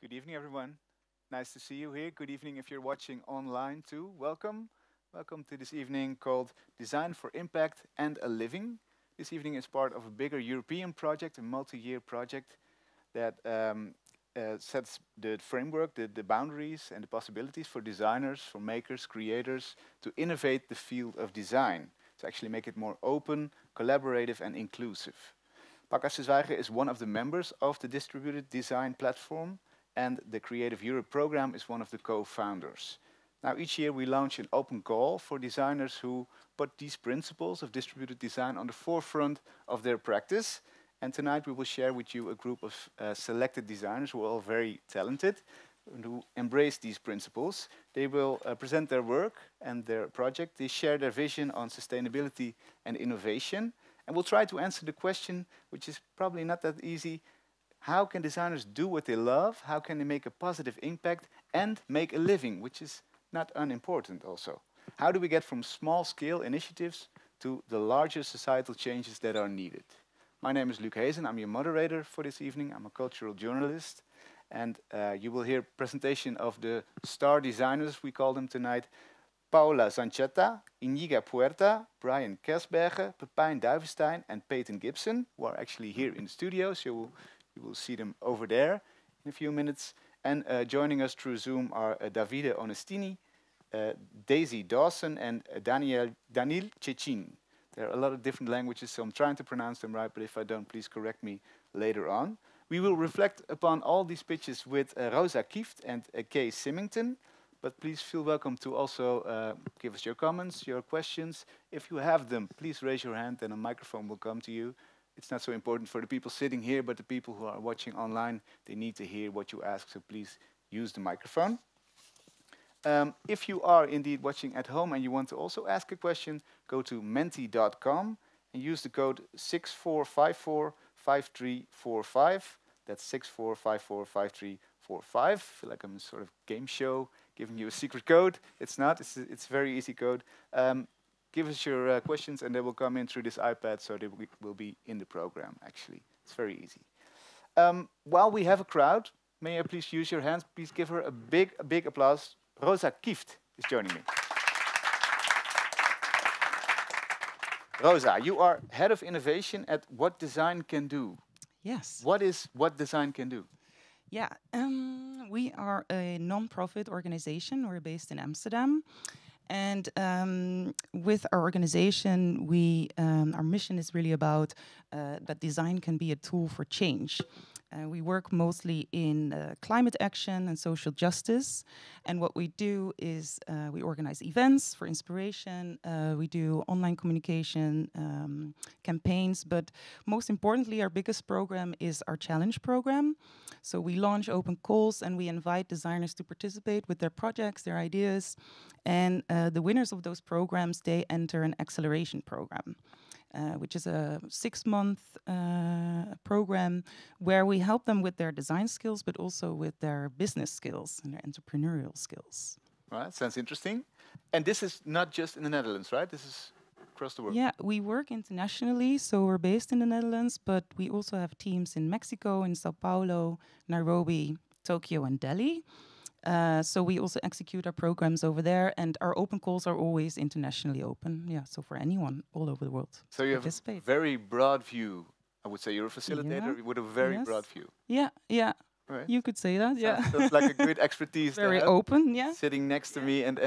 Good evening, everyone. Nice to see you here. Good evening if you're watching online too. Welcome. Welcome to this evening called Design for Impact and a Living. This evening is part of a bigger European project, a multi-year project that sets the framework, the boundaries and the possibilities for designers, for makers, creators to innovate the field of design, to actually make it more open, collaborative and inclusive. Pakkas de Zwijger is one of the members of the distributed design platform, and the Creative Europe program is one of the co-founders. Now, each year we launch an open call for designers who put these principles of distributed design on the forefront of their practice. And tonight we will share with you a group of selected designers who are all very talented and who embrace these principles. They will present their work and their project. They share their vision on sustainability and innovation. And we'll try to answer the question, which is probably not that easy. How can designers do what they love? How can they make a positive impact and make a living, which is not unimportant also? How do we get from small-scale initiatives to the larger societal changes that are needed? My name is Luc Hezen. I'm your moderator for this evening. I'm a cultural journalist. And you will hear a presentation of the star designers, we call them tonight. Paula Zanchetta, Iniga Puerta, Brian Kersberger, Pepijn Duivenstein, and Peyton Gibson, who are actually here in the studio. So you will see them over there in a few minutes. And joining us through Zoom are Davide Onestini, Daisy Dawson, and Daniil Cecin. There are a lot of different languages, so I'm trying to pronounce them right, but if I don't, please correct me later on. We will reflect upon all these pitches with Rosa Kieft and Kay Symington, but please feel welcome to also give us your comments, your questions. If you have them, please raise your hand and a microphone will come to you. It's not so important for the people sitting here, but the people who are watching online, they need to hear what you ask, so please use the microphone. If you are indeed watching at home and you want to also ask a question, go to menti.com and use the code 64545345. That's 64545345. I feel like I'm a sort of game show giving you a secret code. It's not. It's a very easy code. Give us your questions and they will come in through this iPad, so they will be in the program, actually. It's very easy. While we have a crowd, may I please use your hands? Please give her a big applause. Rosa Kieft is joining me. Rosa, you are head of innovation at What Design Can Do. Yes. What is What Design Can Do? Yeah, we are a non-profit organization. We're based in Amsterdam. And with our organization, our mission is really about that design can be a tool for change. We work mostly in climate action and social justice. And what we do is we organize events for inspiration. We do online communication campaigns. But most importantly, our biggest program is our challenge program. So we launch open calls and we invite designers to participate with their projects, their ideas. And the winners of those programs, they enter an acceleration program. Which is a 6-month program where we help them with their design skills, but also with their business skills and their entrepreneurial skills. Right, sounds interesting. And this is not just in the Netherlands, right? This is across the world. Yeah, we work internationally, so we're based in the Netherlands, but we also have teams in Mexico, in Sao Paulo, Nairobi, Tokyo, and Delhi. So we also execute our programs over there, and our open calls are always internationally open. Yeah, so for anyone all over the world. So you have a very broad view. I would say you're a facilitator with a very broad view. Yeah, yeah. Right. You could say that. Yeah, that's like a good expertise. Very open. Yeah. Sitting next to me and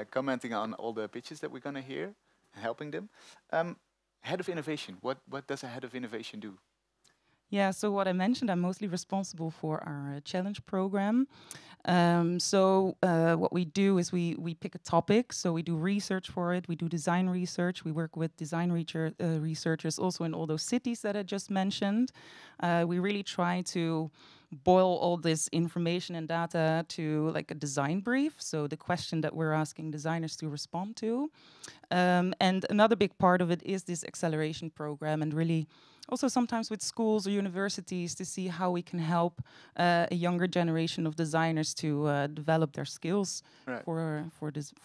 commenting on all the pitches that we're gonna hear, helping them. Head of innovation. What does a head of innovation do? Yeah, so what I mentioned, I'm mostly responsible for our challenge program. What we do is we pick a topic, so we do research for it, we do design research, we work with design researchers also in all those cities that I just mentioned. We really try to boil all this information and data to like a design brief, so the question that we're asking designers to respond to. And another big part of it is this acceleration program, and really also sometimes with schools or universities to see how we can help a younger generation of designers to develop their skills for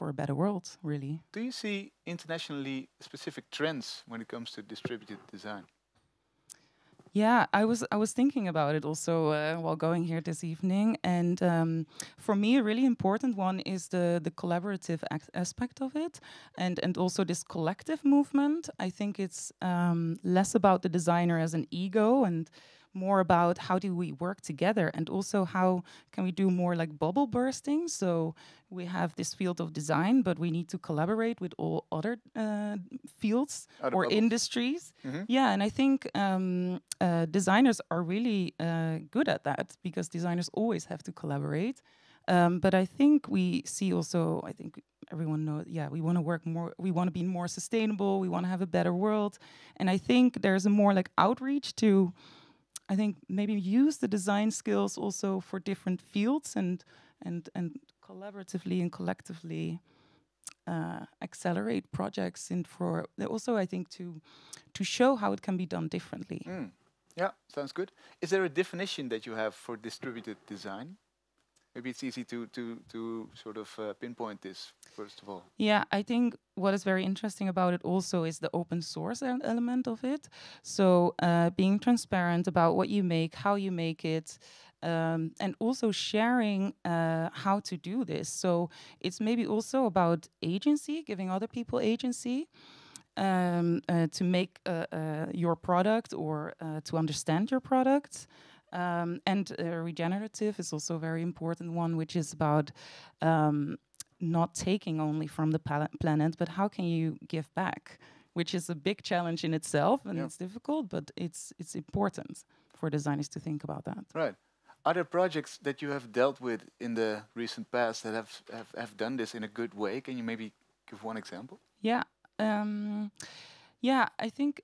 a better world, really. Do you see internationally specific trends when it comes to distributed design? Yeah, I was thinking about it also while going here this evening, and for me, a really important one is the collaborative aspect of it, and also this collective movement. I think it's less about the designer as an ego and more about how do we work together, and also how can we do more like bubble bursting. So we have this field of design, but we need to collaborate with all other fields Other or bubbles. industries. Hmm. Yeah, and I think designers are really good at that because designers always have to collaborate. But I think we see also, I think everyone knows, yeah, we want to work more, we want to be more sustainable, we want to have a better world. And I think there's a more like outreach to, I think maybe use the design skills also for different fields and collaboratively and collectively accelerate projects and for also I think to show how it can be done differently. Mm. Yeah, sounds good. Is there a definition that you have for distributed design? Maybe it's easy to sort of pinpoint this first of all. Yeah, I think what is very interesting about it also is the open source element of it. So being transparent about what you make, how you make it, and also sharing how to do this. So it's maybe also about agency, giving other people agency to make your product or to understand your product. And regenerative is also a very important one, which is about not taking only from the planet, but how can you give back, which is a big challenge in itself, and Yeah. it's difficult, but it's important for designers to think about that. Right. Are there projects that you have dealt with in the recent past that have done this in a good way? Can you maybe give one example? Yeah. Yeah, I think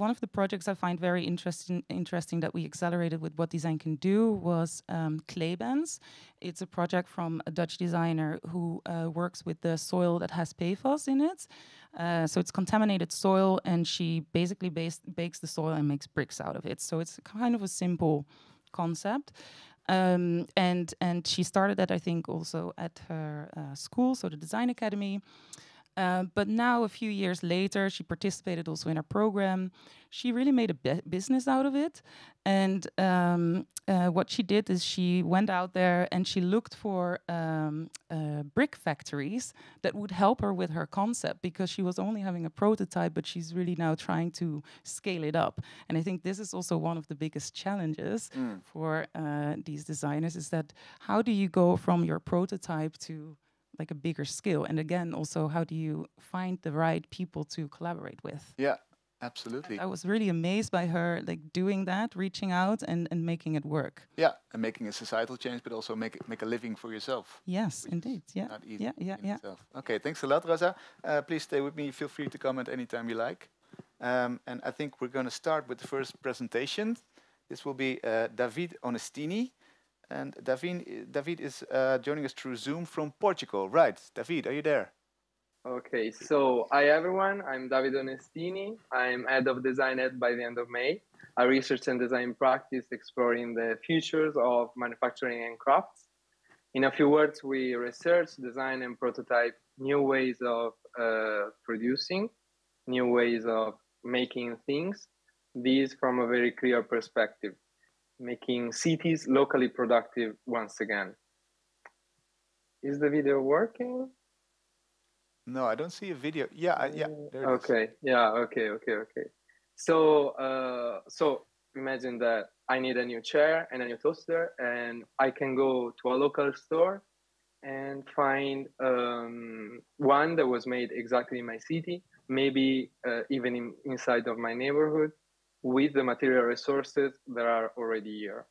one of the projects I find very interesting that we accelerated with what design can do was clay bands. It's a project from a Dutch designer who works with the soil that has PFAS in it. So it's contaminated soil, and she basically bakes the soil and makes bricks out of it. So it's kind of a simple concept. And she started that, I think, also at her school, so the Design Academy. But now, a few years later, she participated also in our program. She really made a business out of it. And what she did is she went out there and she looked for brick factories that would help her with her concept, because she was only having a prototype, but she's really now trying to scale it up. And I think this is also one of the biggest challenges for these designers, is that how do you go from your prototype to like a bigger scale? And again, also, how do you find the right people to collaborate with? Yeah, absolutely. I was really amazed by her like doing that, reaching out and making it work. Yeah, and making a societal change, but also make a living for yourself. Yes, Which is indeed. Yeah. not easy Yeah. in itself. Okay, thanks a lot, Raza. Please stay with me. Feel free to comment anytime you like. And I think we're going to start with the first presentation. This will be David Onestini. And David is joining us through Zoom from Portugal. Right, David, are you there? Okay, so hi everyone, I'm David Onestini. I'm head of design ed by the end of May, a research and design practice exploring the futures of manufacturing and crafts. In a few words, we research, design, and prototype new ways of producing, new ways of making things, these from a very clear perspective, making cities locally productive once again. Is the video working? No, I don't see a video. Yeah, yeah, there it is. Okay, yeah, okay. So imagine that I need a new chair and a new toaster, and I can go to a local store and find one that was made exactly in my city, maybe even inside of my neighborhood, with the material resources that are already here.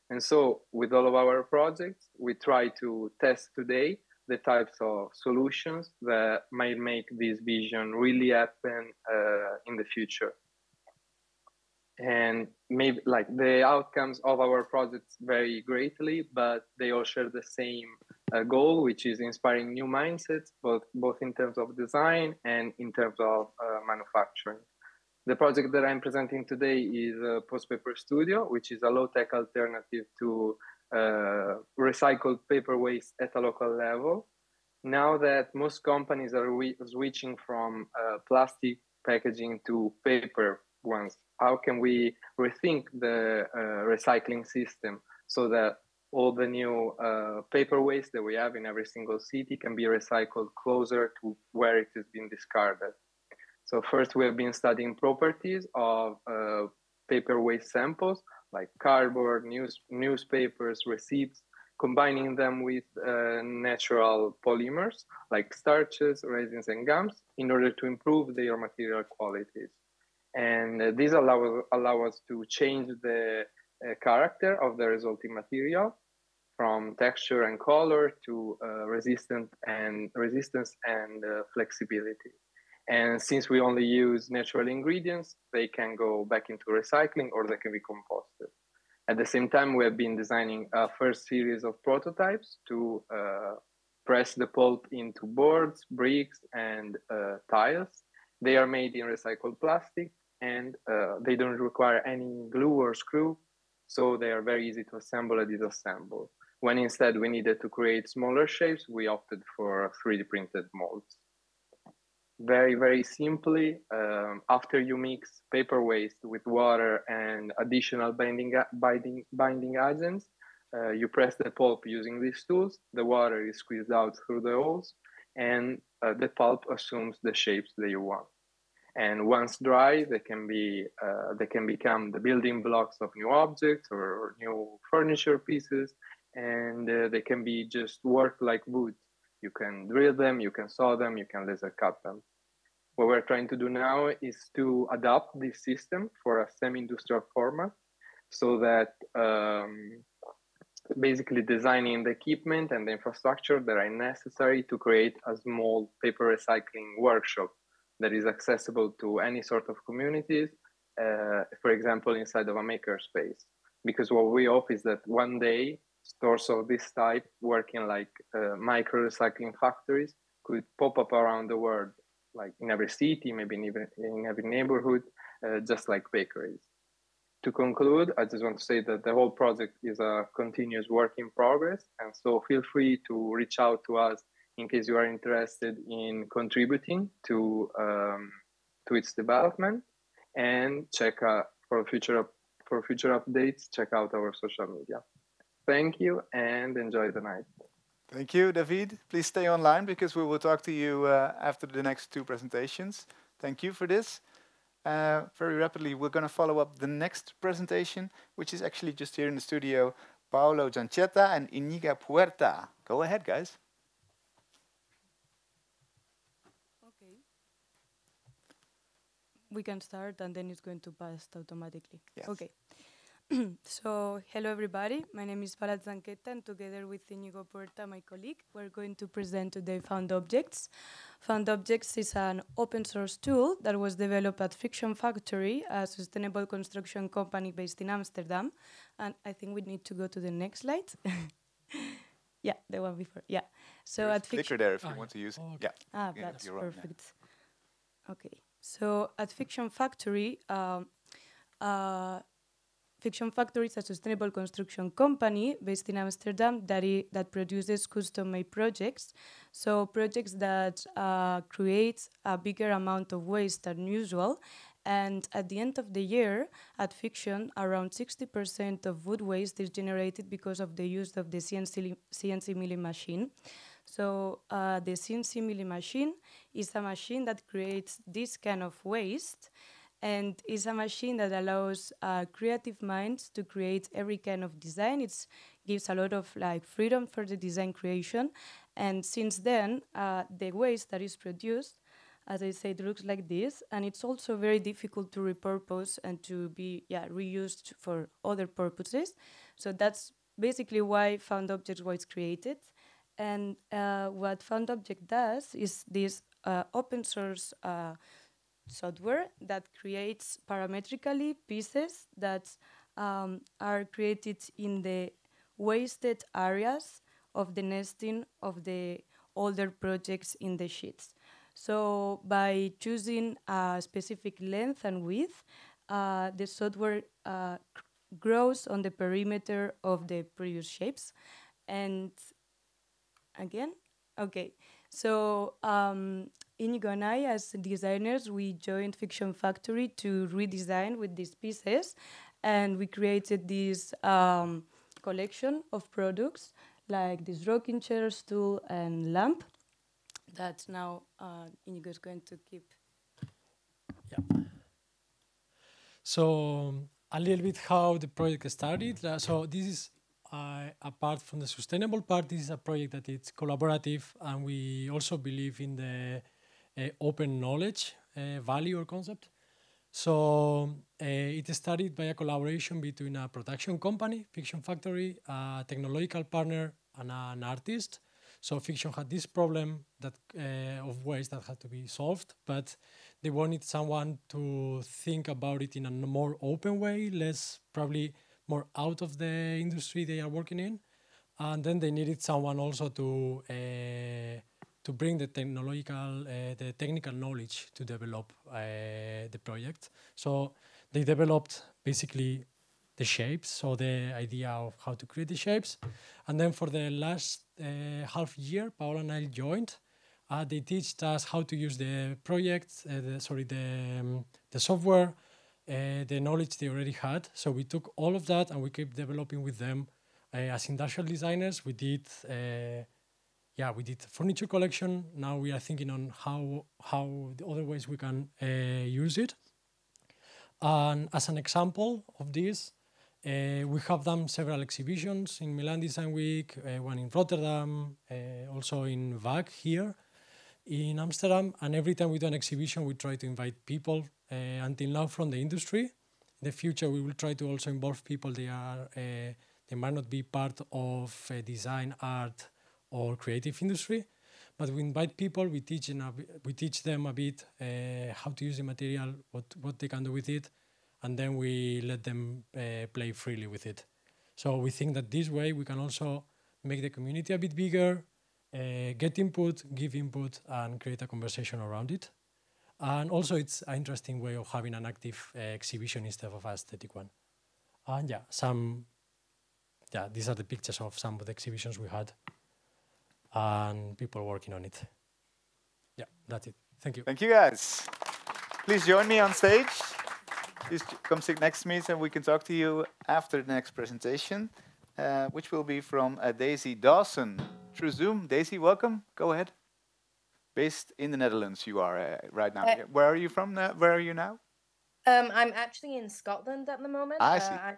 And so with all of our projects, we try to test today the types of solutions that might make this vision really happen in the future. And maybe like the outcomes of our projects vary greatly, but they all share the same goal, which is inspiring new mindsets, both in terms of design and in terms of manufacturing. The project that I'm presenting today is Post Paper Studio, which is a low-tech alternative to recycled paper waste at a local level. Now that most companies are switching from plastic packaging to paper once. How can we rethink the recycling system so that all the new paper waste that we have in every single city can be recycled closer to where it is being discarded. So first, we have been studying properties of paper waste samples like cardboard, newspapers, receipts, combining them with natural polymers like starches, resins, and gums in order to improve their material qualities. And these allow us to change the character of the resulting material from texture and color to resistance and flexibility. And since we only use natural ingredients, they can go back into recycling or they can be composted. At the same time, we have been designing a first series of prototypes to press the pulp into boards, bricks, and tiles. They are made in recycled plastic and they don't require any glue or screw, so they are very easy to assemble and disassemble. When instead we needed to create smaller shapes, we opted for 3D printed molds. Very, very simply, after you mix paper waste with water and additional binding agents, you press the pulp using these tools, the water is squeezed out through the holes, and the pulp assumes the shapes that you want. And once dry, they can become the building blocks of new objects or new furniture pieces, and they can be just work like wood. You can drill them, you can saw them, you can laser cut them. What we're trying to do now is to adapt this system for a semi-industrial format so that basically designing the equipment and the infrastructure that are necessary to create a small paper recycling workshop that is accessible to any sort of communities, for example, inside of a makerspace. Because what we hope is that one day stores of this type working like micro recycling factories could pop up around the world, like in every city, maybe even in every neighborhood, just like bakeries. To conclude, I just want to say that the whole project is a continuous work in progress. And so feel free to reach out to us in case you are interested in contributing to its development. And check for future updates, check out our social media. Thank you and enjoy the night. Thank you, David. Please stay online because we will talk to you after the next two presentations. Thank you for this. Very rapidly, we're going to follow up the next presentation, which is actually just here in the studio, Paolo Giancetta and Iniga Puerta. Go ahead, guys. Okay. We can start and then it's going to pass automatically. Yes. Okay. So, hello everybody. My name is Paola Zanqueta and together with Inigo Puerta, my colleague, we're going to present today Found Objects. Found Objects is an open source tool that was developed at Fiction Factory, a sustainable construction company based in Amsterdam. And I think we need to go to the next slide. Yeah, the one before. Yeah. So There's at clicker there if you want to use it. Okay. Yeah. That's you're on, perfect. Okay. So at Fiction Factory, Fiction Factory is a sustainable construction company based in Amsterdam that produces custom-made projects. So projects that create a bigger amount of waste than usual. And at the end of the year, at Fiction, around 60% of wood waste is generated because of the use of the CNC milling machine. So the CNC milling machine is a machine that creates this kind of waste, and it's a machine that allows creative minds to create every kind of design. It gives a lot of freedom for the design creation. And since then, the waste that is produced, as I said, looks like this. And it's also very difficult to repurpose and to be reused for other purposes. So that's basically why Found Objects was created. And what Found Object does is this open source software that creates parametrically pieces that are created in the wasted areas of the nesting of the older projects in the sheets. So by choosing a specific length and width, the software grows on the perimeter of the previous shapes. And again, okay. So Inigo and I, as designers, we joined Fiction Factory to redesign with these pieces, and we created this collection of products like this rocking chair, stool, and lamp that now Inigo is going to keep. Yeah. So a little bit how the project started. So this is apart from the sustainable part, this is a project that it's collaborative, and we also believe in the open knowledge value or concept. So it started by a collaboration between a production company, Fiction Factory, a technological partner, and an artist. So Fiction had this problem that of waste that had to be solved, but they wanted someone to think about it in a more open way, less probably more out of the industry they are working in. And then they needed someone also to bring the the technical knowledge to develop the project. So they developed basically the shapes, so the idea of how to create the shapes. And then for the last half year, Paola and I joined. They teach us how to use the project, the software, the knowledge they already had. So we took all of that and we kept developing with them. As industrial designers, we did furniture collection. Now we are thinking on how the other ways we can use it. And as an example of this, we have done several exhibitions in Milan Design Week, one in Rotterdam, also in VAC here in Amsterdam. And every time we do an exhibition, we try to invite people until now from the industry. In the future, we will try to also involve people they might not be part of design, art, or creative industry, but we invite people. We teach them a bit how to use the material, what they can do with it, and then we let them play freely with it. So we think that this way we can also make the community a bit bigger, get input, give input, and create a conversation around it. And also it's an interesting way of having an active exhibition instead of a static one. And these are the pictures of some of the exhibitions we had and people working on it. Yeah, that's it. Thank you. Thank you, guys. Please join me on stage. Please come sit next to me so we can talk to you after the next presentation, which will be from Daisy Dawson through Zoom. Daisy, welcome. Go ahead. Based in the Netherlands, you are right now. Where are you from? Where are you now? I'm actually in Scotland at the moment. I see. I'm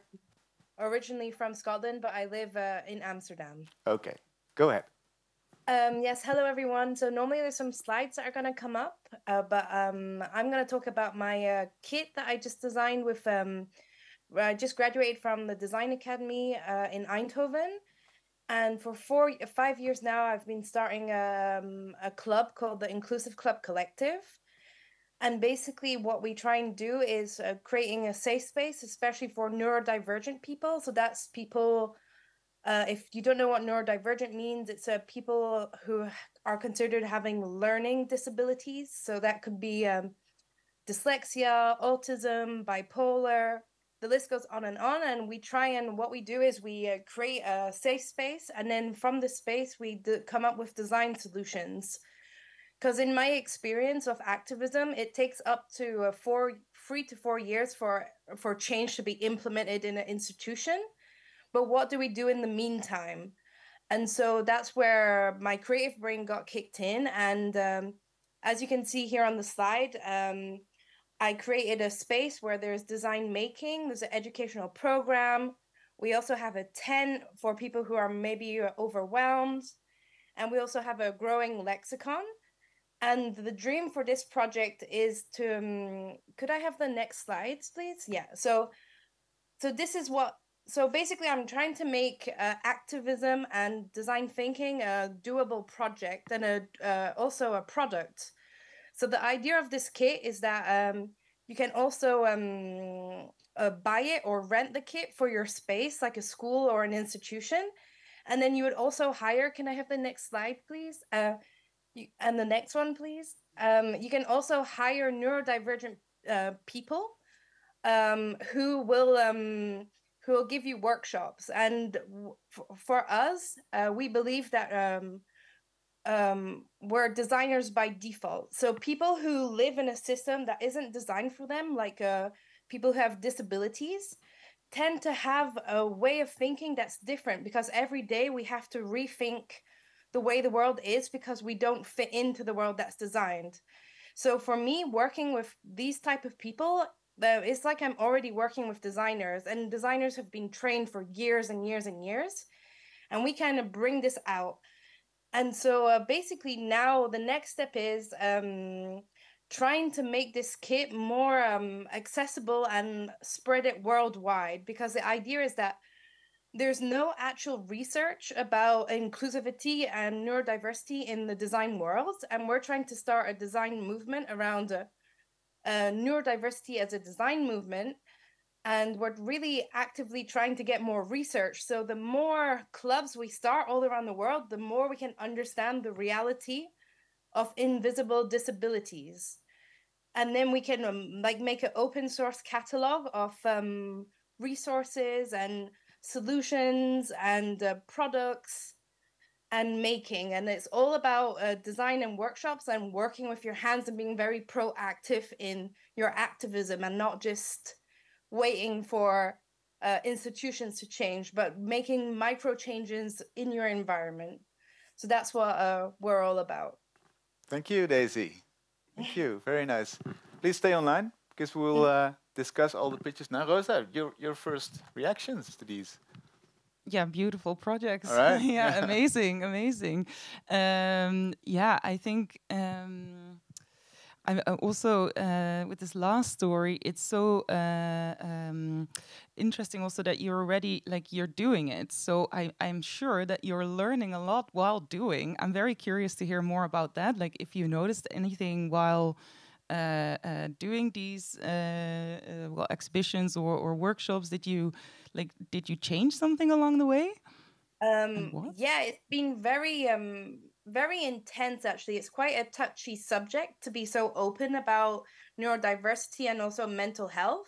originally from Scotland, but I live in Amsterdam. Okay, go ahead. Yes, hello everyone. So normally there's some slides that are going to come up, but I'm going to talk about my kit that I just designed with. I just graduated from the Design Academy in Eindhoven, and for 5 years now, I've been starting a club called the Inclusive Club Collective. And basically what we try and do is creating a safe space, especially for neurodivergent people. So that's people, if you don't know what neurodivergent means, it's people who are considered having learning disabilities. So that could be dyslexia, autism, bipolar, the list goes on. And we try and what we do is we create a safe space. And then from the space, we come up with design solutions. Because in my experience of activism, it takes up to 3 to 4 years for change to be implemented in an institution. But what do we do in the meantime? And so that's where my creative brain got kicked in. And as you can see here on the slide, I created a space where there's design making, there's an educational program. We also have a tent for people who are maybe overwhelmed. And we also have a growing lexicon. And the dream for this project is to, could I have the next slides, please? Yeah, so this is what, so basically I'm trying to make activism and design thinking a doable project and also a product. So the idea of this kit is that you can also buy it or rent the kit for your space, like a school or an institution. And then you would also hire, can I have the next slide, please? And the next one, please. You can also hire neurodivergent people who will give you workshops. And for us, we believe that we're designers by default. So people who live in a system that isn't designed for them, like people who have disabilities, tend to have a way of thinking that's different, because every day we have to rethink the way the world is because we don't fit into the world that's designed. So for me, working with these type of people, it's like I'm already working with designers, and designers have been trained for years and years and years, and we kind of bring this out. And so basically now the next step is trying to make this kit more accessible and spread it worldwide, because the idea is that there's no actual research about inclusivity and neurodiversity in the design world, and we're trying to start a design movement around neurodiversity as a design movement, and we're really actively trying to get more research. So the more clubs we start all around the world, the more we can understand the reality of invisible disabilities. And then we can like make an open source catalog of resources and solutions and products and making. And it's all about design and workshops and working with your hands and being very proactive in your activism, and not just waiting for institutions to change, but making micro changes in your environment. So that's what we're all about. Thank you, Daisy. Thank you. Very nice. Please stay online because we'll discuss all the pictures now. Rosa, your first reactions to these? Yeah, beautiful projects. All right. Yeah, amazing, amazing. Yeah, I think I'm also with this last story, it's so interesting also that you're already like you're doing it. So I'm sure that you're learning a lot while doing. I'm very curious to hear more about that. Like if you noticed anything while doing these well, exhibitions or workshops, did you change something along the way? Yeah, it's been very intense actually. It's quite a touchy subject to be so open about neurodiversity and also mental health.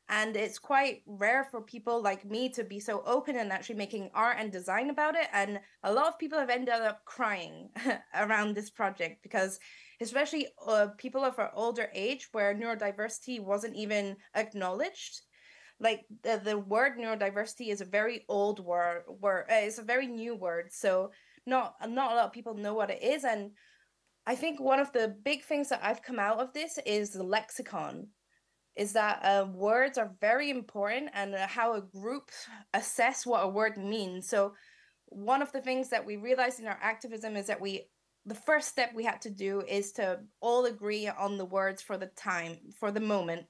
And it's quite rare for people like me to be so open and actually making art and design about it. And a lot of people have ended up crying around this project, because especially people of our older age where neurodiversity wasn't even acknowledged. Like the word neurodiversity is a very old word. It's a very new word. So not a lot of people know what it is. And I think one of the big things that I've come out of this is the lexicon, is that words are very important, and how a group assess what a word means. So one of the things that we realized in our activism is that the first step we had to do is to all agree on the words for the moment.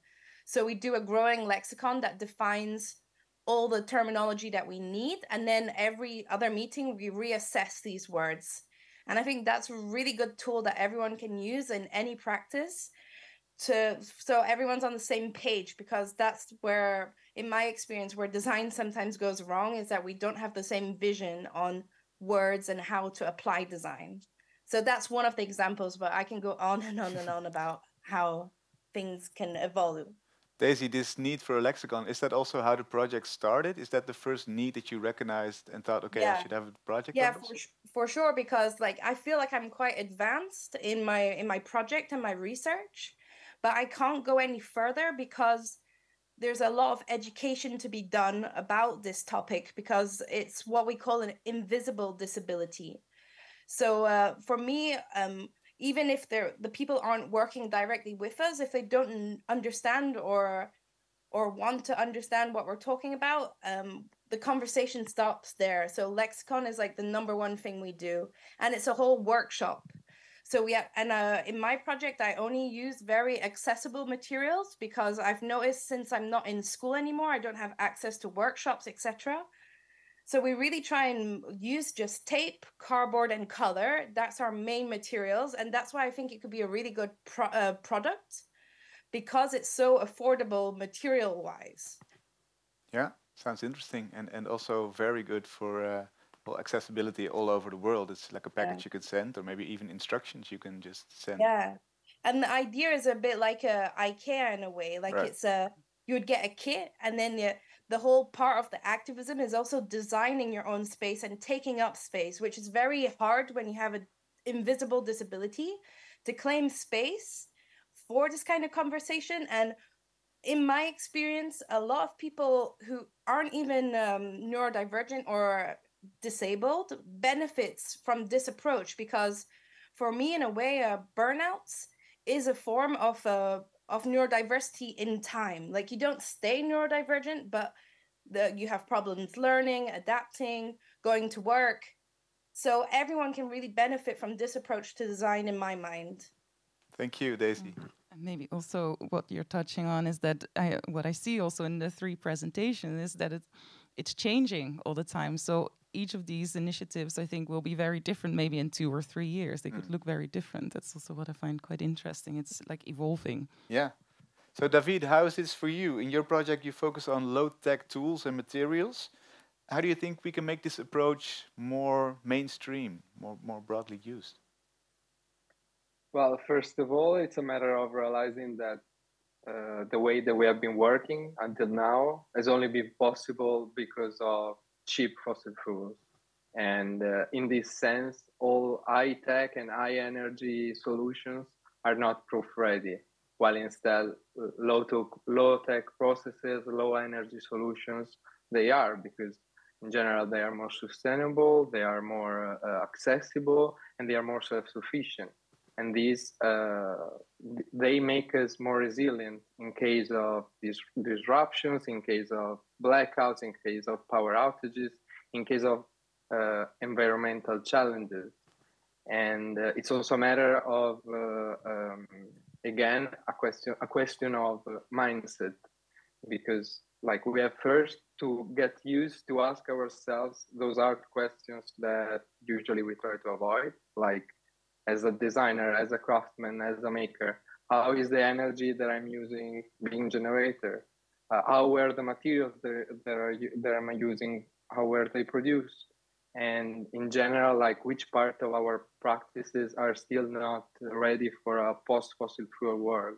So we do a growing lexicon that defines all the terminology that we need, and then every other meeting we reassess these words. And I think that's a really good tool that everyone can use in any practice, so everyone's on the same page, because that's where, in my experience, where design sometimes goes wrong, is that we don't have the same vision on words and how to apply design. So that's one of the examples, but I can go on and on and on about how things can evolve. Daisy, this need for a lexicon, is that also how the project started? Is that the first need that you recognized and thought, okay, I should have a project? Yeah, for sure, because like I feel like I'm quite advanced in my project and my research, but I can't go any further because there's a lot of education to be done about this topic, because it's what we call an invisible disability. So for me, even if the people aren't working directly with us, if they don't understand or want to understand what we're talking about, the conversation stops there. So lexicon is like the number one thing we do, and it's a whole workshop. So in my project, I only use very accessible materials, because I've noticed since I'm not in school anymore, I don't have access to workshops, etc. So we really try and use just tape, cardboard, and color. That's our main materials, and that's why I think it could be a really good product, because it's so affordable material-wise. Yeah, sounds interesting, and also very good for well, accessibility all over the world. It's like a package you could send, or maybe even instructions you can just send. Yeah, and the idea is a bit like IKEA in a way. Like it's you would get a kit, and then the whole part of the activism is also designing your own space and taking up space, which is very hard when you have invisible disability to claim space for this kind of conversation. And in my experience, a lot of people who aren't even neurodivergent or disabled benefits from this approach, because for me, in a way, burnouts is a form of neurodiversity in time. Like, you don't stay neurodivergent, but you have problems learning, adapting, going to work. So everyone can really benefit from this approach to design, in my mind. Thank you, Daisy. And maybe also what you're touching on is that what I see also in the 3 presentations is that it's changing all the time. So each of these initiatives, I think, will be very different maybe in 2 or 3 years. They could look very different. That's also what I find quite interesting. It's like evolving. Yeah. So David, how is this for you? In your project, you focus on low-tech tools and materials. How do you think we can make this approach more mainstream, more broadly used? Well, first of all, it's a matter of realizing that the way that we have been working until now has only been possible because of cheap fossil fuels. And in this sense, all high tech and high energy solutions are not proof ready, while instead low tech processes, low energy solutions, they are, because in general they are more sustainable, they are more accessible, and they are more self-sufficient. And these they make us more resilient in case of these disruptions, in case of blackouts, in case of power outages, in case of environmental challenges. And it's also a matter of again a question of mindset, because like we have first to get used to ask ourselves those hard questions that usually we try to avoid, like, as a designer, as a craftsman, as a maker, how is the energy that I'm using being generated? How were the materials that I'm using, how were they produced? And in general, like, which part of our practices are still not ready for a post-fossil fuel world?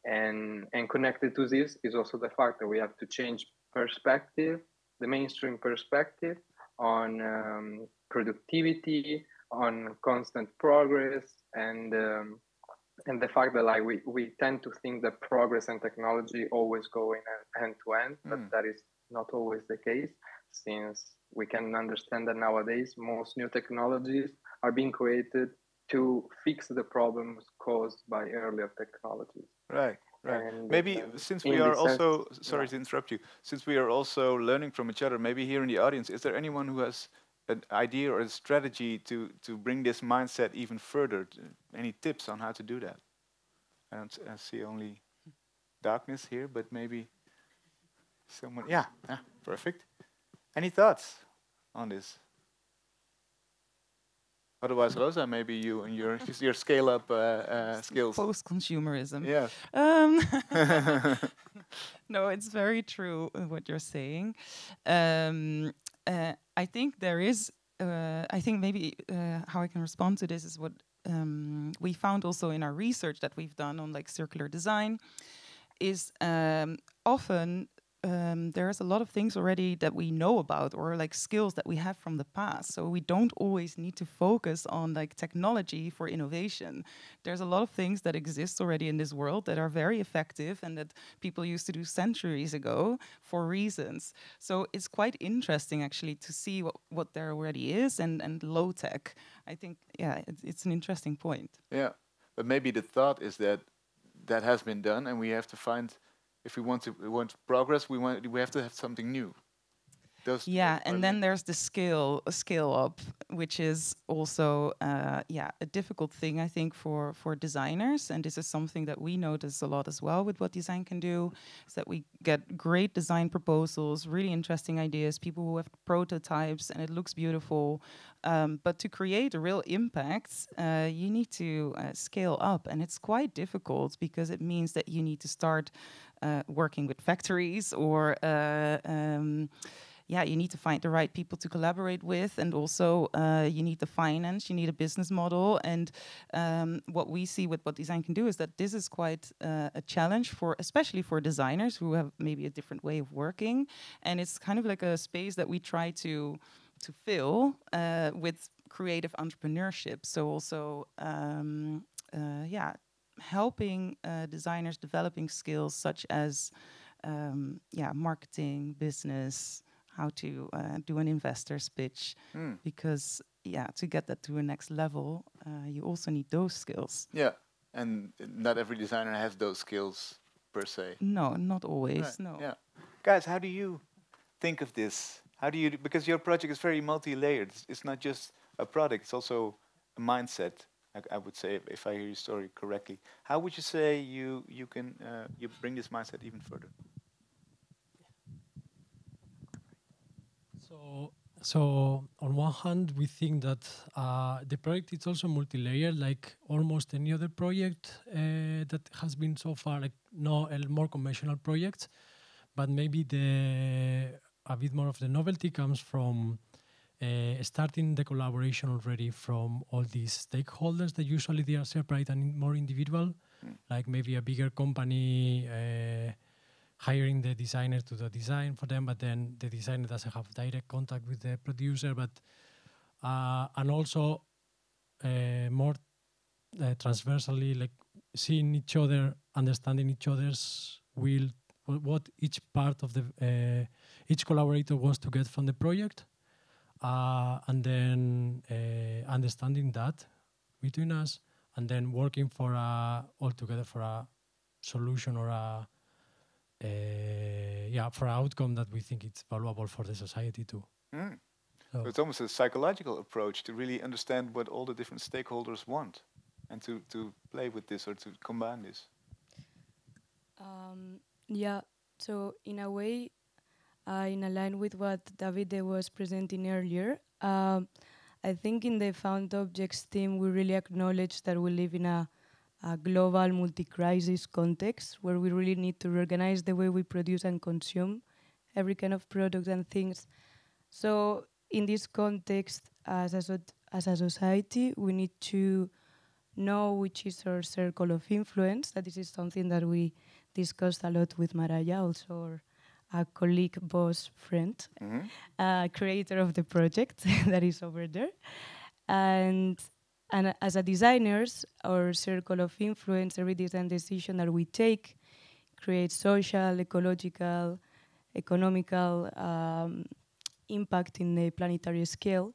And connected to this is also the fact that we have to change perspective, the mainstream perspective on productivity, on constant progress, and the fact that like we tend to think that progress and technology always go in hand to hand, but that is not always the case, since we can understand that nowadays most new technologies are being created to fix the problems caused by earlier technologies. Right. And maybe since we are also, sorry to interrupt you, since we are also learning from each other, maybe here in the audience, is there anyone who has an idea or a strategy to bring this mindset even further? Any tips on how to do that? I see only darkness here, but maybe someone. Yeah, perfect. Any thoughts on this? Otherwise, Rosa, maybe you and your scale up skills. Post-consumerism. Yeah. No, it's very true what you're saying. I think there is. I think maybe how I can respond to this is what we found also in our research that we've done on like circular design. Is often there's a lot of things already that we know about, or like skills that we have from the past. So we don't always need to focus on like technology for innovation. There's a lot of things that exist already in this world that are very effective and that people used to do centuries ago for reasons. So it's quite interesting actually to see what there already is and low tech. I think, yeah, it's an interesting point. Yeah, but maybe the thought is that that has been done, and we have to find, if we want progress, we have to have something new. And then there's the scale up, which is also a difficult thing, I think, for designers. And this is something that we notice a lot as well with what design can do, is that we get great design proposals, really interesting ideas, people who have prototypes, and it looks beautiful. But to create a real impact, you need to scale up, and it's quite difficult because it means that you need to start working with factories, or you need to find the right people to collaborate with, and also you need the finance, you need a business model. And what we see with what design can do is that this is quite a challenge especially for designers who have maybe a different way of working. And it's kind of like a space that we try to fill with creative entrepreneurship. So also, yeah, helping designers developing skills such as, yeah, marketing, business, how to do an investor's pitch, because yeah, to get that to a next level, you also need those skills. Yeah, and not every designer has those skills per se. No, not always. Right, No. yeah. Guys, how do you think of this? How do you, because your project is very multi-layered. It's not just a product, it's also a mindset. I would say, if I hear your story correctly. How would you say you can you bring this mindset even further? So on one hand, we think that the project is also multi-layered, like almost any other project that has been so far, like no more conventional projects. But maybe a bit more of the novelty comes from starting the collaboration already from all these stakeholders that usually they are separate and more individual, like maybe a bigger company hiring the designer to do design for them, but then the designer doesn't have direct contact with the producer, but and also more transversally, like seeing each other, understanding each other's will, what each part of the each collaborator wants to get from the project, and then understanding that between us, and then working for all together for a solution or a yeah, for an outcome that we think it's valuable for the society too. So it's almost a psychological approach to really understand what all the different stakeholders want, and to play with this or to combine this. Yeah, so in a way, in line with what Davide was presenting earlier, I think in the found objects team, we really acknowledge that we live in a global multi-crisis context where we really need to reorganize the way we produce and consume every kind of product and things. So in this context, as a society, we need to know which is our circle of influence. That this is something that we discussed a lot with Maraya, also our colleague, boss, friend, creator of the project that is over there. And as a designers, our circle of influence, every design decision that we take creates social, ecological, economical impact in the planetary scale.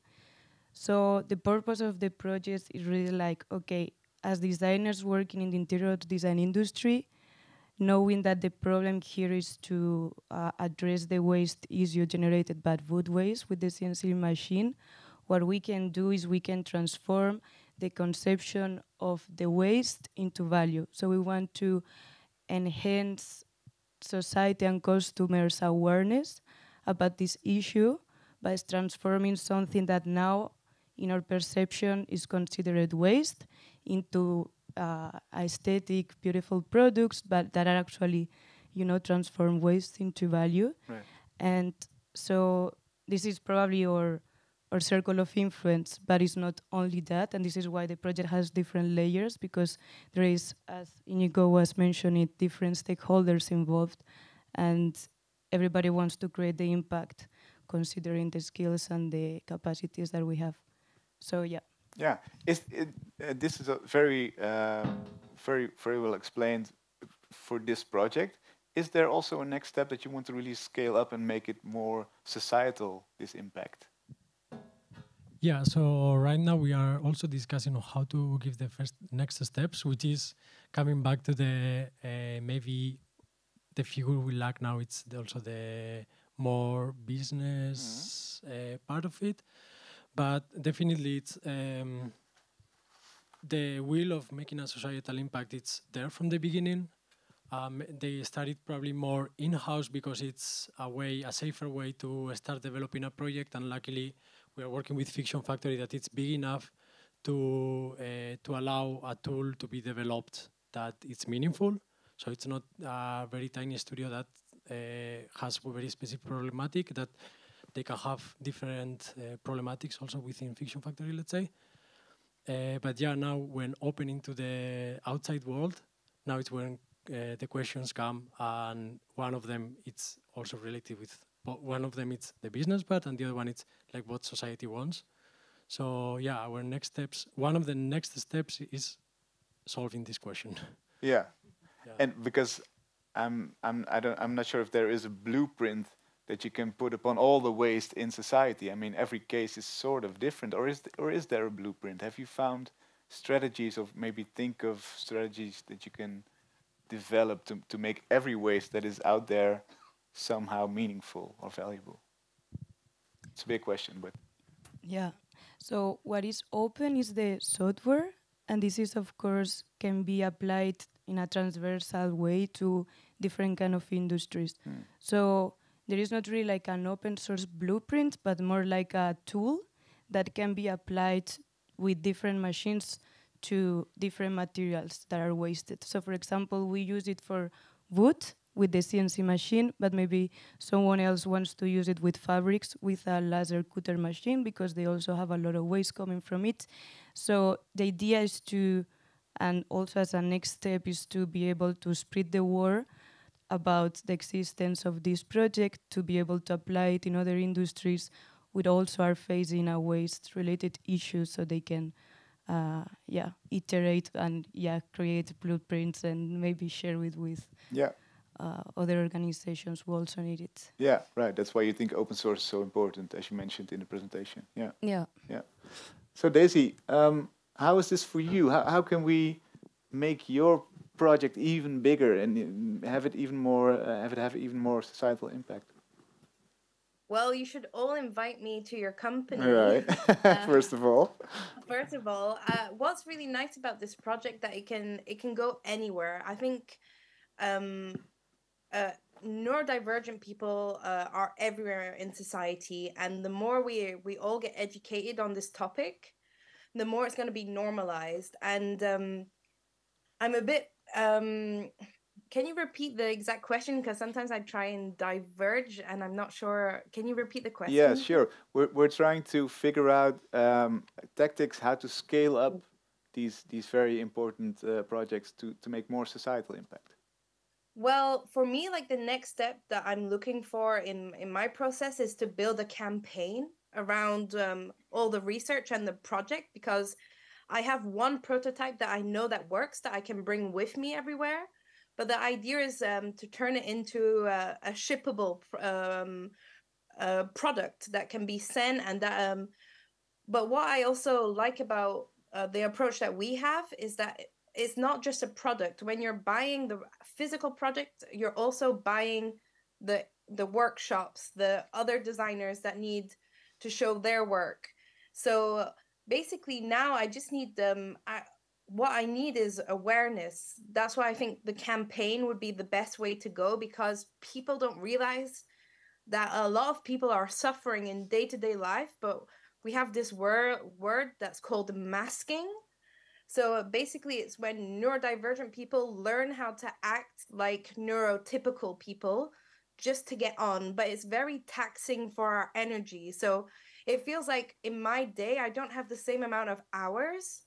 So the purpose of the project is really like, okay, as designers working in the interior design industry, knowing that the problem here is to address the waste issue generated by wood waste with the CNC machine, what we can do is we can transform the conception of the waste into value. So we want to enhance society and customers' awareness about this issue by transforming something that now, in our perception, is considered waste into aesthetic, beautiful products, but that are actually, transform waste into value. Right. And so this is probably our circle of influence, but it's not only that, and this is why the project has different layers, because there is, as Inigo was mentioning, different stakeholders involved, and everybody wants to create the impact considering the skills and the capacities that we have. So yeah. Yeah, this is a very, very well explained for this project. Is there also a next step that you want to really scale up and make it more societal, this impact? Yeah, so right now we are also discussing on how to give the next steps, which is coming back to the maybe the figure we lack now. It's also the more business part of it, but definitely it's the will of making a societal impact. It's there from the beginning. They started probably more in-house because it's a safer way to start developing a project, and luckily we are working with Fiction Factory that it's big enough to allow a tool to be developed that it's meaningful. So it's not a very tiny studio that has a very specific problematic, that they can have different problematics also within Fiction Factory, let's say. But yeah, now when opening to the outside world, now it's when the questions come, and one of them it's also related with one of them it's the business part, and the other one it's like what society wants. So yeah, our next steps, one of the next steps is solving this question. Yeah. Yeah. And because I'm not sure if there is a blueprint that you can put upon all the waste in society. I mean, every case is sort of different, or is there a blueprint? Have you found strategies, or maybe think of strategies that you can develop to make every waste that is out there somehow meaningful or valuable? It's a big question, but Yeah. So what is open is the software, and this is of course can be applied in a transversal way to different kind of industries. So there is not really like an open source blueprint, but more like a tool that can be applied with different machines to different materials that are wasted. So for example, we use it for wood with the CNC machine, but maybe someone else wants to use it with fabrics with a laser cutter machine because they also have a lot of waste coming from it. So the idea is to, and also as a next step, is to be able to spread the word about the existence of this project, to be able to apply it in other industries which also are facing a waste-related issues, so they can iterate and create blueprints and maybe share it with yeah. Other organizations who also need it. Yeah, right. That's why you think open source is so important, as you mentioned in the presentation. Yeah. Yeah. Yeah. So Daisy, how is this for you? How can we make your project even bigger and have it even more have even more societal impact? Well, you should all invite me to your company. All right. First of all. First of all, what's really nice about this project that it can go anywhere. I think neurodivergent people are everywhere in society, and the more we all get educated on this topic, the more it's going to be normalized. And I'm a bit can you repeat the exact question, because sometimes I try and diverge and I'm not sure. Can you repeat the question? Yeah, sure. We're trying to figure out tactics how to scale up these very important projects to make more societal impact. Well, for me, like the next step that I'm looking for in my process is to build a campaign around all the research and the project, because I have one prototype that I know that works that I can bring with me everywhere. But the idea is to turn it into a shippable product that can be sent, and that. But what I also like about the approach that we have is that it's not just a product. When you're buying the physical product, you're also buying the workshops, the other designers that need to show their work. So basically, now I just need what I need is awareness. That's why I think the campaign would be the best way to go, because people don't realize that a lot of people are suffering in day-to-day life, but we have this word that's called masking. So basically, it's when neurodivergent people learn how to act like neurotypical people just to get on, but it's very taxing for our energy. So it feels like in my day, I don't have the same amount of hours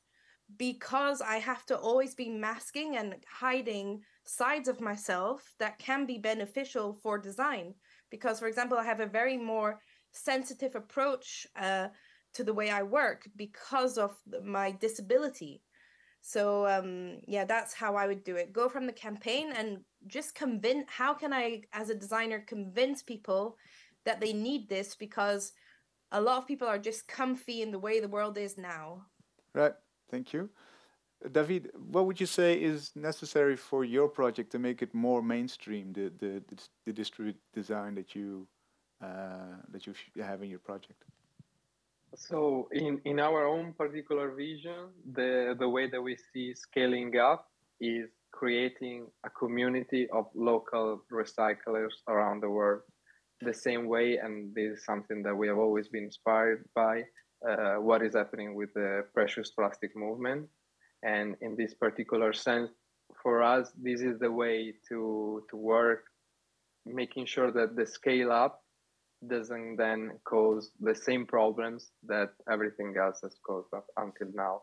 because I have to always be masking and hiding sides of myself that can be beneficial for design. Because, for example, I have a very more sensitive approach to the way I work because of my disability. So that's how I would do it. Go from the campaign and just convince. How can I, as a designer, convince people that they need this? Because a lot of people are just comfy in the way the world is now. Right. Thank you. David, what would you say is necessary for your project to make it more mainstream? The distributed design that you have in your project. So in our own particular vision, the way that we see scaling up is creating a community of local recyclers around the world. The same way, and this is something that we have always been inspired by, what is happening with the precious plastic movement. And in this particular sense, for us, this is the way to work, making sure that the scale up doesn't then cause the same problems that everything else has caused up until now.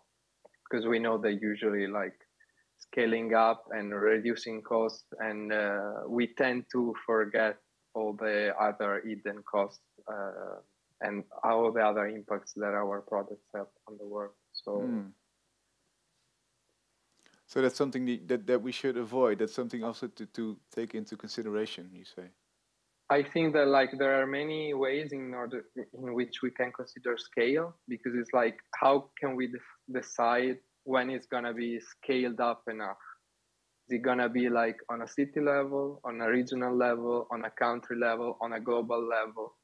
Because we know that usually like scaling up and reducing costs, and we tend to forget all the other hidden costs and all the other impacts that our products have on the world. So so that's something that we should avoid. That's something also to take into consideration, you say. I think that like there are many ways in which we can consider scale, because it's like, how can we decide when it's gonna be scaled up enough? Is it gonna be like on a city level, on a regional level, on a country level, on a global level?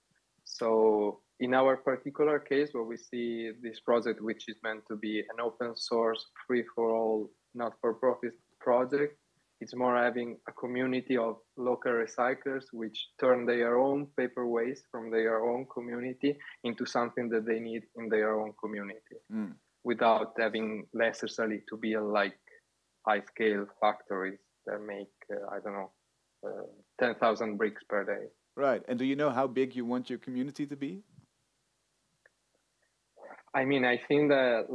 So in our particular case, where we see this project, which is meant to be an open source, free for all, not for profit project, it's more having a community of local recyclers which turn their own paper waste from their own community into something that they need in their own community, without having necessarily to be like high scale factories that make, I don't know, 10,000 bricks per day. Right. And do you know how big you want your community to be? I mean, I think that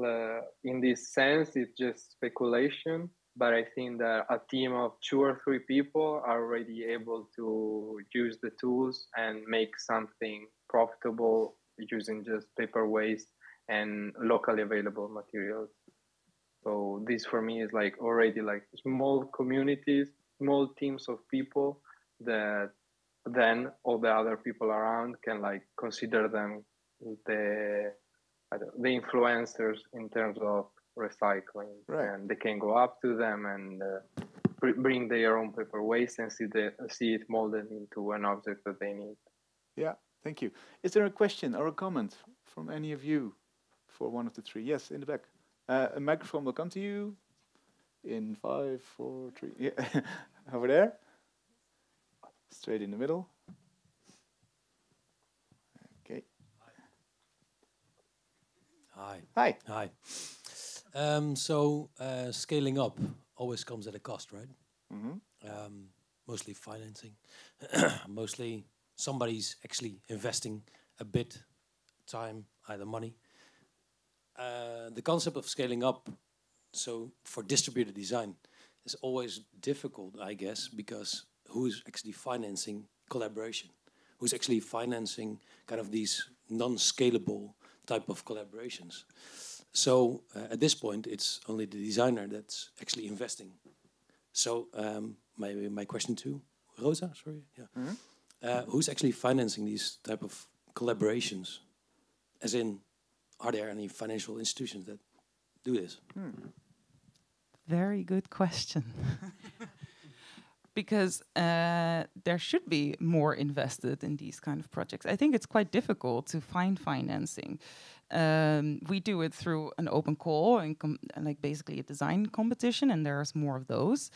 in this sense, it's just speculation, but I think that a team of 2 or 3 people are already able to use the tools and make something profitable using just paper waste and locally available materials. So this for me is like already like small communities, small teams of people that then all the other people around can like consider them the influencers in terms of recycling, right. And they can go up to them and bring their own paper waste and see it molded into an object that they need. Yeah, thank you. Is there a question or a comment from any of you for one of the 3? Yes, in the back. A microphone will come to you in 5, 4, 3. Yeah, over there. Straight in the middle. Okay. Hi. Hi. Hi. Scaling up always comes at a cost, right? Mostly financing. Mostly somebody's actually investing a bit, time, either money. The concept of scaling up, so for distributed design, is always difficult, I guess, because who's actually financing collaboration? Who's actually financing kind of these non-scalable type of collaborations? So at this point, it's only the designer that's actually investing. So my question to Rosa, sorry, yeah, who's actually financing these type of collaborations? As in, are there any financial institutions that do this? Very good question. Because there should be more invested in these kind of projects. I think it's quite difficult to find financing. We do it through an open call and like basically a design competition, and there's more of those.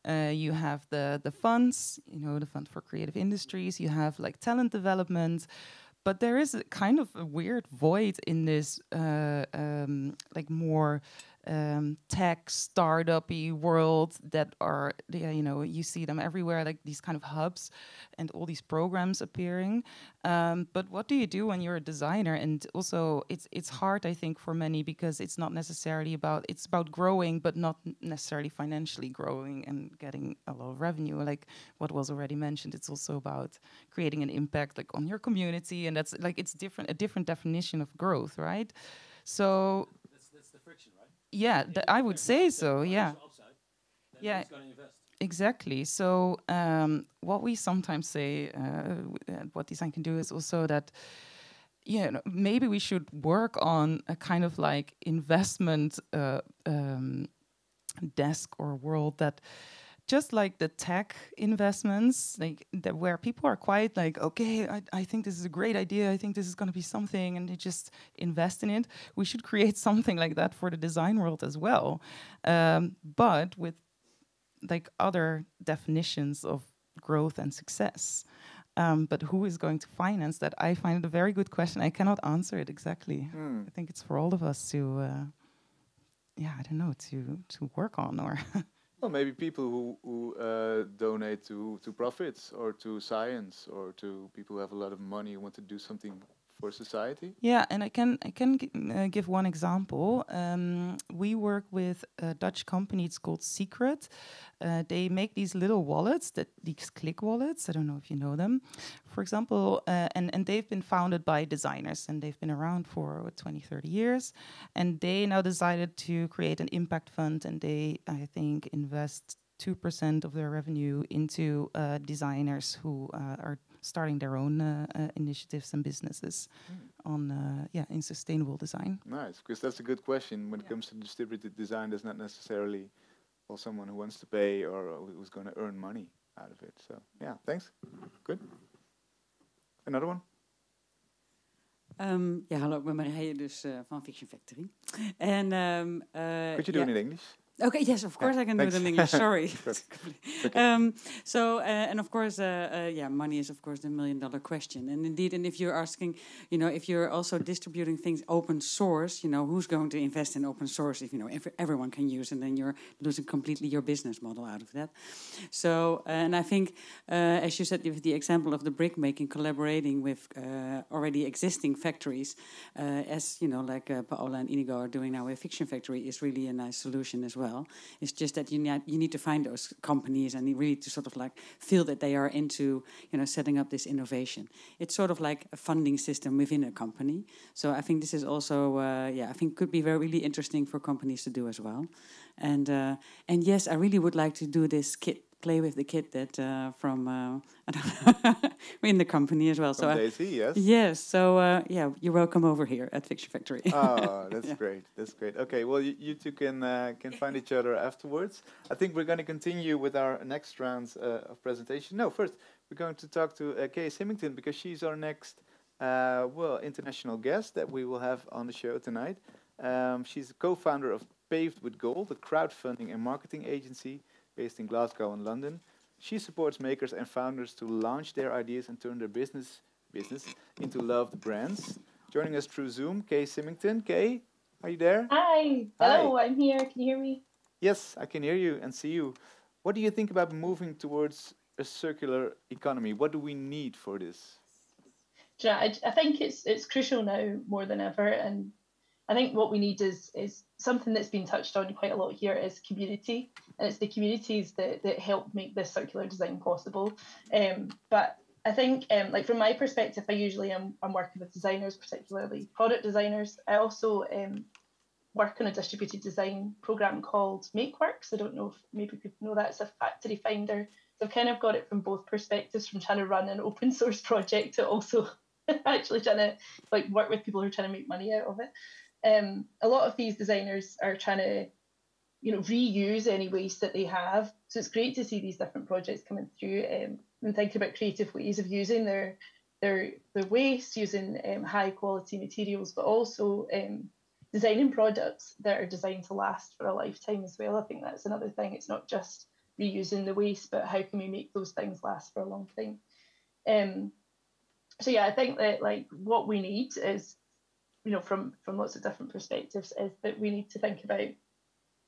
You have the funds, the Fund for Creative Industries. You have like talent development. But there is a kind of a weird void in this, like more tech startup-y world that are, you see them everywhere, like these kind of hubs and all these programs appearing. But what do you do when you're a designer? And also, it's hard, I think, for many because it's not necessarily it's about growing, but not necessarily financially growing and getting a lot of revenue. Like what was already mentioned, it's also about creating an impact, like on your community, and that's like a different definition of growth, right? So that's the friction, right? Yeah, I would say so. Yeah. Yeah. Who's going to invest? Exactly. So what we sometimes say, what design can do is also that, maybe we should work on a kind of like investment desk or world that, just like the tech investments, like where people are quite like, okay, I think this is a great idea. I think this is going to be something, and they just invest in it. We should create something like that for the design world as well, but with like other definitions of growth and success. But who is going to finance that? I find it a very good question. I cannot answer it exactly. I think it's for all of us to, I don't know, to work on or. Well, maybe people who donate to profits or to science or to people who have a lot of money who want to do something for society. Yeah, and I can give one example. We work with a Dutch company. It's called Secret. They make these little wallets, these click wallets. I don't know if you know them. For example, and they've been founded by designers, and they've been around for 20, 30 years. And they now decided to create an impact fund, and they, I think, invest 2% of their revenue into designers who are starting their own initiatives and businesses on in sustainable design. Nice, because that's a good question. When it comes to distributed design, there's not necessarily someone who wants to pay or who's going to earn money out of it. So yeah, thanks. Good. Another one? Ja, hallo, ik ben Marije, dus van Fiction Factory. En, Could you do it in English? Okay, yes, of course I can do it in English. Sorry. And of course, money is of course the $1 million question. And indeed, and if you're asking, if you're also distributing things open source, who's going to invest in open source if if everyone can use, and then you're losing completely your business model out of that. So, and I think, as you said, with the example of the brick making, collaborating with already existing factories, as like Paola and Inigo are doing now with Fiction Factory, is really a nice solution as well. It's just that you need to find those companies and really to sort of like feel that they are into setting up this innovation. It's sort of like a funding system within a company. So I think this is also I think could be really interesting for companies to do as well. And yes, I really would like to do this play with the kit that from I don't know, in the company as well. From So Daisy, yes. Yes. So you're welcome over here at Fiction Factory. Oh, that's great. That's great. Okay, well, you two can find each other afterwards. I think we're going to continue with our next rounds of presentation. No, first we're going to talk to Kay Symington, because she's our next international guest that we will have on the show tonight. She's a co-founder of Paved with Gold, a crowdfunding and marketing agency based in Glasgow and London. She supports makers and founders to launch their ideas and turn their business into loved brands. Joining us through Zoom, Kay Symington. Kay, are you there? Hi. Hello, I'm here. Can you hear me? Yes, I can hear you and see you. What do you think about moving towards a circular economy? What do we need for this? I think it's crucial now more than ever, and I think what we need is something that's been touched on quite a lot here is community, and it's the communities that help make this circular design possible. But I think, like from my perspective, I'm working with designers, particularly product designers. I also work on a distributed design program called MakeWorks. I don't know if maybe people know that. It's a factory finder. So I've kind of got it from both perspectives, from trying to run an open source project to also actually trying to like work with people who are trying to make money out of it. A lot of these designers are trying to, reuse any waste that they have. So it's great to see these different projects coming through and think about creative ways of using their waste, using high quality materials, but also designing products that are designed to last for a lifetime as well. I think that's another thing. It's not just reusing the waste, but how can we make those things last for a long time? So yeah, I think that like what we need is, from lots of different perspectives, is that we need to think about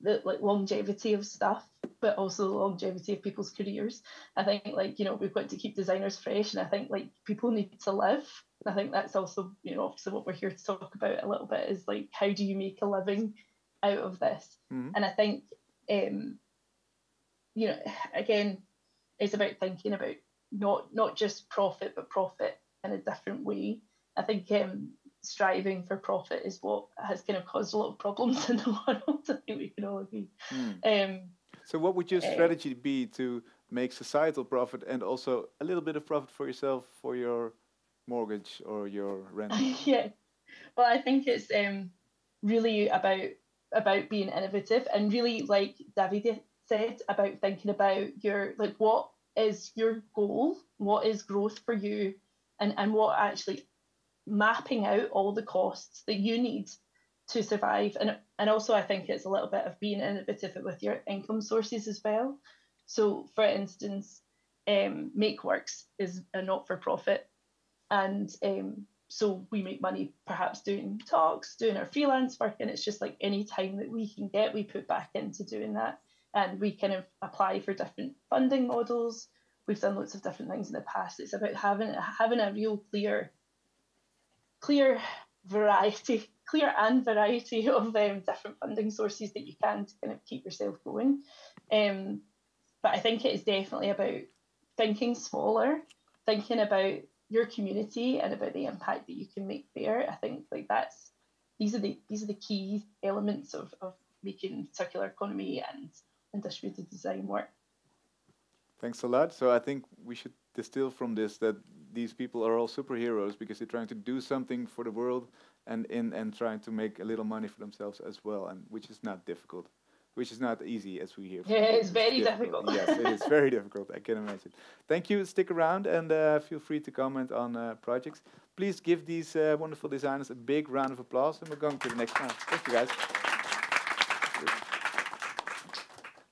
the like longevity of stuff, but also the longevity of people's careers. I think we've got to keep designers fresh, and I think like people need to live. I think that's also obviously what we're here to talk about a little bit is like how do you make a living out of this? Mm-hmm. And I think again, it's about thinking about not just profit, but profit in a different way. I think striving for profit is what has kind of caused a lot of problems in the world. I think we can all agree. So what would your strategy be to make societal profit and also a little bit of profit for yourself, for your mortgage or your rent? Yeah, well, I think it's really about being innovative and really, like David said, about thinking about what is your goal, what is growth for you, and what actually mapping out all the costs that you need to survive. And also I think it's a little bit of being innovative with your income sources as well. So for instance, MakeWorks is a not-for-profit, and so we make money perhaps doing talks, doing our freelance work, and it's just like any time that we can get, we put back into doing that. And we kind of apply for different funding models. We've done lots of different things in the past. It's about having a real clear clear clear and variety of different funding sources that you can to kind of keep yourself going. But I think it is definitely about thinking smaller, thinking about your community and about the impact that you can make there. I think like these are the key elements of making circular economy and distributed design work. Thanks a lot. So I think we should distill from this that these people are all superheroes because they're trying to do something for the world and trying to make a little money for themselves as well, and which is not difficult, which is not easy as we hear. Yeah, it's very difficult. Yes, it is very difficult. I can imagine. Thank you. Stick around and feel free to comment on projects. Please give these wonderful designers a big round of applause, and we're going to the next round. Thank you, guys.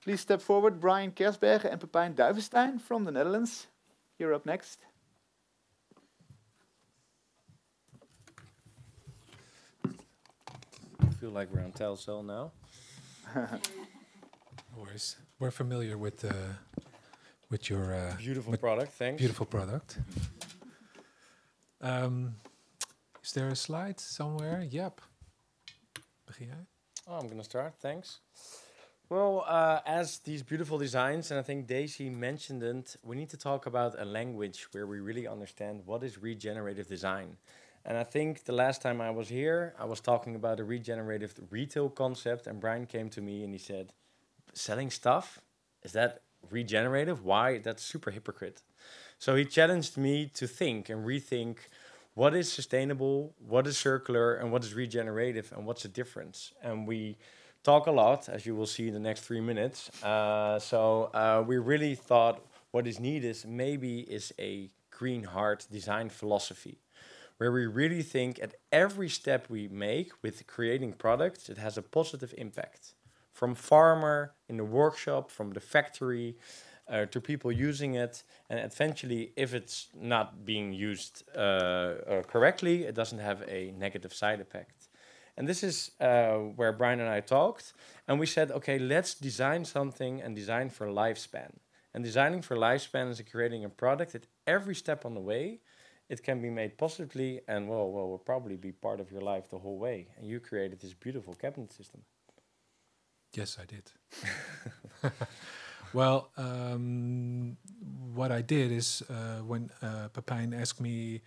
Please step forward, Brian Kersbergen and Pepijn Duivenstein from the Netherlands. You're up next. I feel like we're on talkshow now. No worries. We're familiar with your beautiful product. Thanks. Beautiful product. Is there a slide somewhere? Yep. Begin jij? Oh, I'm gonna start. Thanks. Well, as these beautiful designs, and I think Daisy mentioned it, we need to talk about a language where we really understand what is regenerative design. And I think the last time I was here, I was talking about a regenerative retail concept, and Brian came to me and he said, selling stuff? Is that regenerative? Why? That's super hypocrite. So he challenged me to think and rethink what is sustainable, what is circular, and what is regenerative, and what's the difference. And we talk a lot, as you will see in the next 3 minutes. So we really thought what is needed maybe is a green heart design philosophy, where we really think at every step we make with creating products, it has a positive impact. From farmer in the workshop, from the factory, to people using it, and eventually, if it's not being used correctly, it doesn't have a negative side effect. And this is where Brian and I talked, and we said, okay, let's design something and design for lifespan. And designing for lifespan is creating a product at every step on the way. It can be made positively, and will probably be part of your life the whole way. And you created this beautiful cabinet system. Yes, I did. Well, what I did is when Pepijn asked me,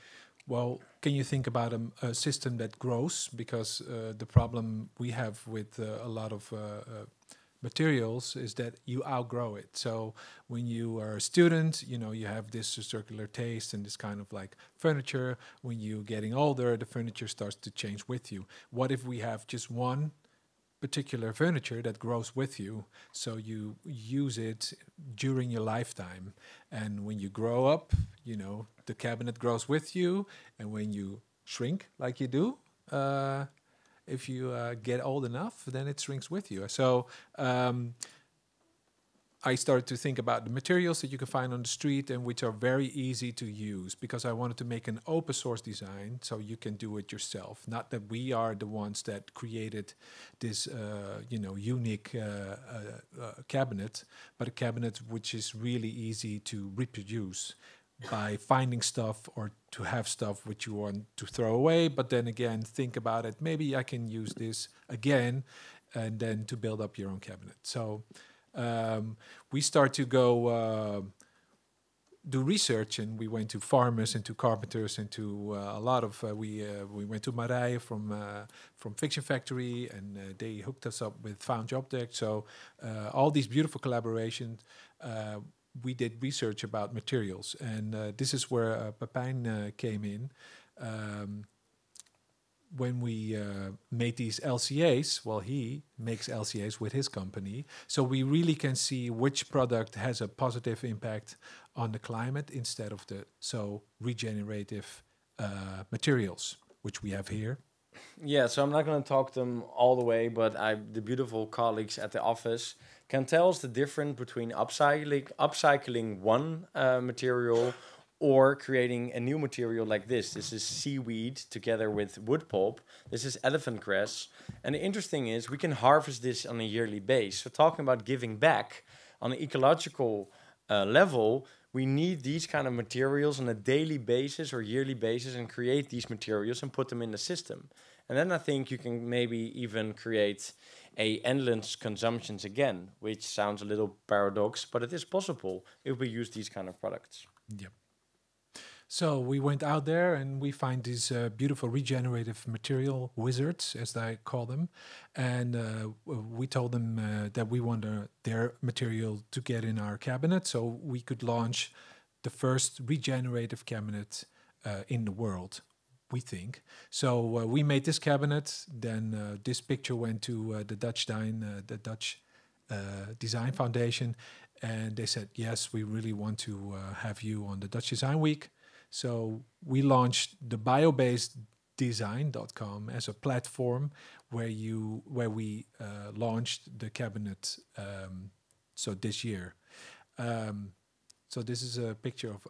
well, can you think about a system that grows? Because the problem we have with a lot of materials is that you outgrow it. So when you are a student, you know, you have this circular taste and this kind of like furniture. When you're getting older, the furniture starts to change with you. What if we have just one particular furniture that grows with you, so you use it during your lifetime, and when you grow up, you know, the cabinet grows with you, and when you shrink like you do, if you get old enough, then it shrinks with you. So I started to think about the materials that you can find on the street and which are very easy to use, because I wanted to make an open source design so you can do it yourself. Not that we are the ones that created this, unique cabinet, but a cabinet which is really easy to reproduce by finding stuff or to have stuff which you want to throw away, but then again, think about it. Maybe I can use this again, and then to build up your own cabinet. So we start to go do research, and we went to farmers and to carpenters and to a lot of we went to Marije from Fiction Factory, and they hooked us up with Found Object. So all these beautiful collaborations. We did research about materials, and this is where Pepijn came in. When we made these LCAs, well, he makes LCAs with his company, so we really can see which product has a positive impact on the climate instead of the regenerative materials, which we have here. Yeah, so I'm not going to talk them all the way, but the beautiful colleagues at the office can tell us the difference between upcycling one material or creating a new material like this. This is seaweed together with wood pulp. This is elephant grass. And the interesting is we can harvest this on a yearly basis. So talking about giving back on an ecological level, we need these kind of materials on a daily basis or yearly basis and create these materials and put them in the system. And then I think you can maybe even create a endless consumptions again, which sounds a little paradox, but it is possible if we use these kind of products. Yep. So we went out there and we find these beautiful regenerative material wizards, as I call them, and we told them that we want their material to get in our cabinet, so we could launch the first regenerative cabinet in the world, we think. So we made this cabinet. Then this picture went to the Dutch Design Foundation, and they said, yes, we really want to have you on the Dutch Design Week. So we launched the biobaseddesign.com as a platform where we launched the cabinet. So this year, so this is a picture of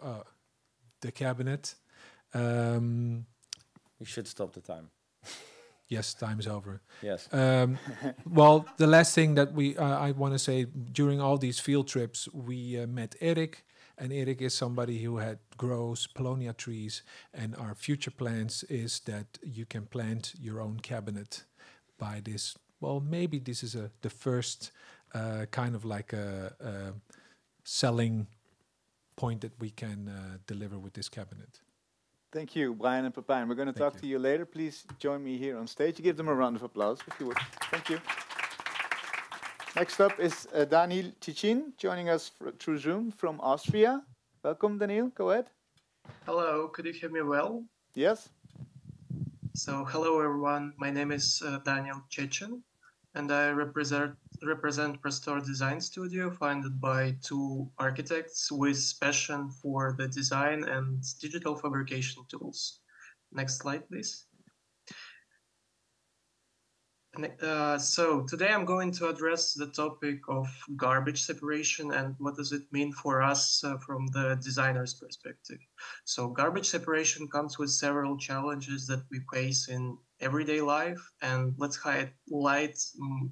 the cabinet. We should stop the time. Yes, time's over. Yes. Well, the last thing that I want to say, during all these field trips, we met Erik. And Erik is somebody who grows Paulownia trees. And our future plans is that you can plant your own cabinet by this. Well, maybe this is the first kind of like a selling point that we can deliver with this cabinet. Thank you, Brian and Pepijn. We're going to talk to you later. Please join me here on stage. Give them a round of applause, if you would. Thank you. Next up is Daniel Cicin, joining us through Zoom from Austria. Welcome, Daniel. Go ahead. Hello, could you hear me well? Yes. So, hello everyone. My name is Daniel Cicin, and I represent Prostor Design Studio, founded by two architects with passion for the design and digital fabrication tools. Next slide, please. So today I'm going to address the topic of garbage separation and what does it mean for us from the designer's perspective. So garbage separation comes with several challenges that we face in everyday life, and let's highlight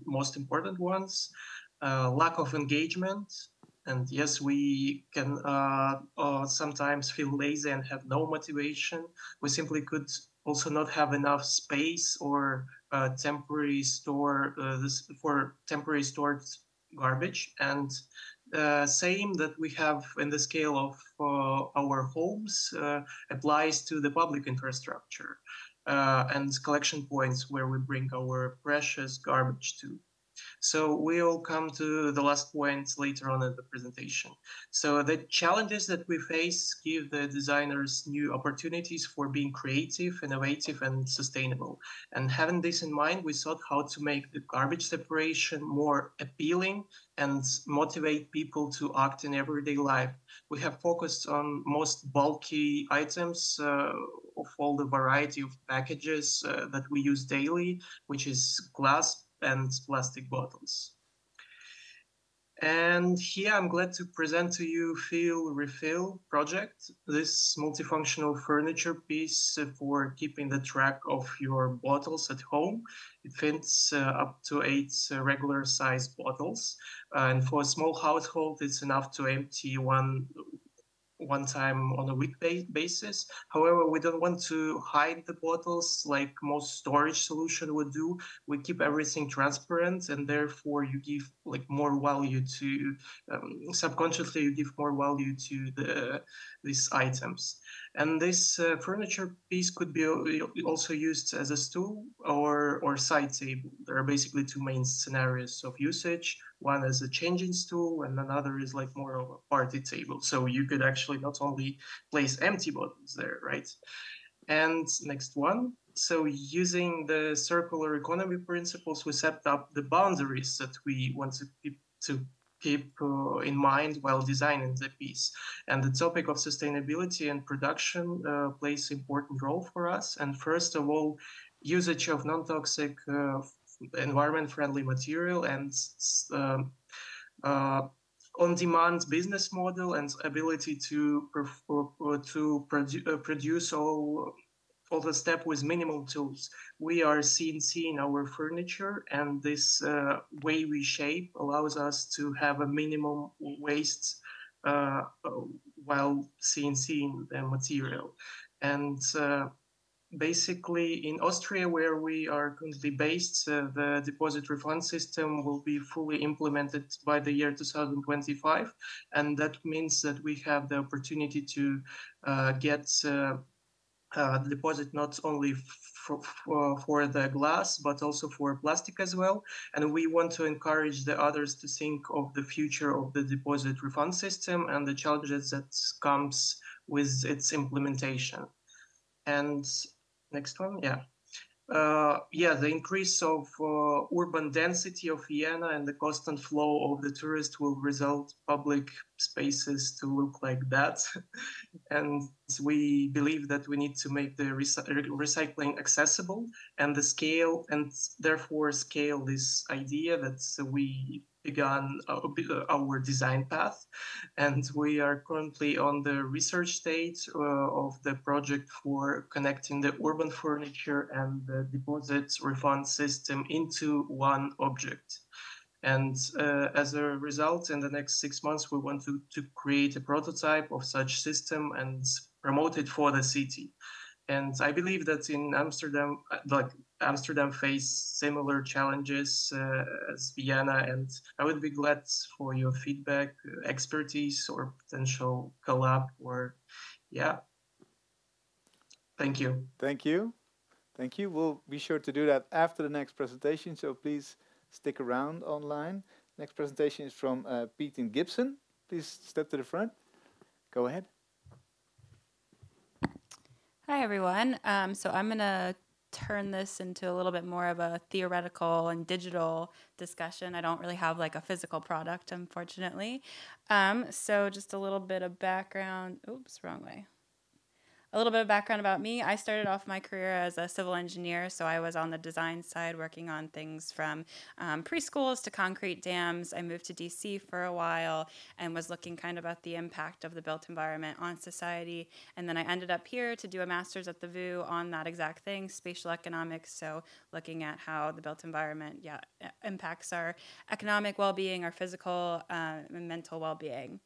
most important ones. Lack of engagement, and yes, we can sometimes feel lazy and have no motivation. We simply could also not have enough space or temporary stored garbage, and same that we have in the scale of our homes applies to the public infrastructure and collection points where we bring our precious garbage to. So we'll come to the last point later on in the presentation. So the challenges that we face give the designers new opportunities for being creative, innovative, and sustainable. And having this in mind, we thought how to make the garbage separation more appealing and motivate people to act in everyday life. We have focused on most bulky items of all the variety of packages that we use daily, which is glass and plastic bottles. And here I'm glad to present to you Feel Refill project, this multifunctional furniture piece for keeping the track of your bottles at home. It fits up to 8 regular size bottles. And for a small household, it's enough to empty one time on a week basis. However, we don't want to hide the bottles like most storage solution would do. We keep everything transparent, and therefore you give like more value to subconsciously you give more value to these items. And this furniture piece could be also used as a stool or side table. There are basically two main scenarios of usage. One is a changing stool, and another is like more of a party table. So you could actually not only place empty bottles there, right? And next one. So using the circular economy principles, we set up the boundaries that we want to keep in mind while designing the piece. And the topic of sustainability and production plays an important role for us. And first of all, usage of non-toxic environment-friendly material and on-demand business model and ability to produce all the step with minimal tools. We are CNC in our furniture, and this way we shape allows us to have a minimum waste while CNCing the material. And basically in Austria, where we are currently based, the deposit refund system will be fully implemented by the year 2025. And that means that we have the opportunity to get deposit not only for the glass, but also for plastic as well. And we want to encourage the others to think of the future of the deposit refund system and the challenges that comes with its implementation. And next one, yeah. The increase of urban density of Vienna and the constant flow of the tourists will result public spaces to look like that. And we believe that we need to make the recycling accessible and the scale, and therefore scale this idea that we began our design path. And we are currently on the research stage of the project for connecting the urban furniture and the deposit refund system into one object. And as a result, in the next 6 months, we want to create a prototype of such system and promote it for the city. And I believe that in Amsterdam, Amsterdam faced similar challenges as Vienna, and I would be glad for your feedback, expertise, or potential collab. Or yeah, thank you. Thank you. Thank you. We'll be sure to do that after the next presentation, so please stick around online. Next presentation is from Pete and Gibson. Please step to the front. Go ahead. Hi, everyone. So I'm going to turn this into a little bit more of a theoretical and digital discussion. I don't really have like a physical product, unfortunately. So just a little bit of background. Oops, wrong way. A little bit of background about me. I started off my career as a civil engineer, so I was on the design side working on things from preschools to concrete dams. I moved to DC for a while and was looking kind of at the impact of the built environment on society. And then I ended up here to do a master's at the VU on that exact thing, spatial economics, so looking at how the built environment impacts our economic well-being, our physical and mental well-being.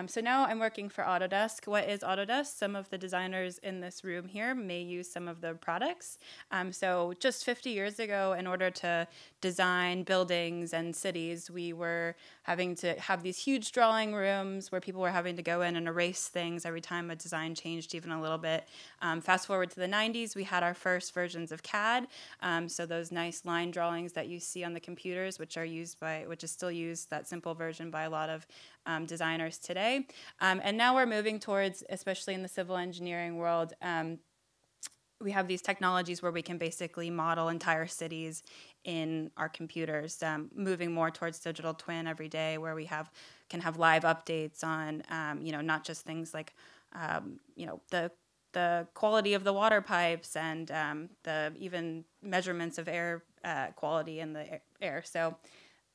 So now I'm working for Autodesk. What is Autodesk? Some of the designers in this room here may use some of the products. So just 50 years ago, in order to design buildings and cities, we were having to have these huge drawing rooms where people were having to go in and erase things every time a design changed even a little bit. Fast forward to the 90s, we had our first versions of CAD. So those nice line drawings that you see on the computers, which is still used, that simple version, by a lot of designers today. And now we're moving towards, especially in the civil engineering world, we have these technologies where we can basically model entire cities in our computers, moving more towards digital twin every day, where we can have live updates on, not just things like, the quality of the water pipes and the even measurements of air quality in the air. So,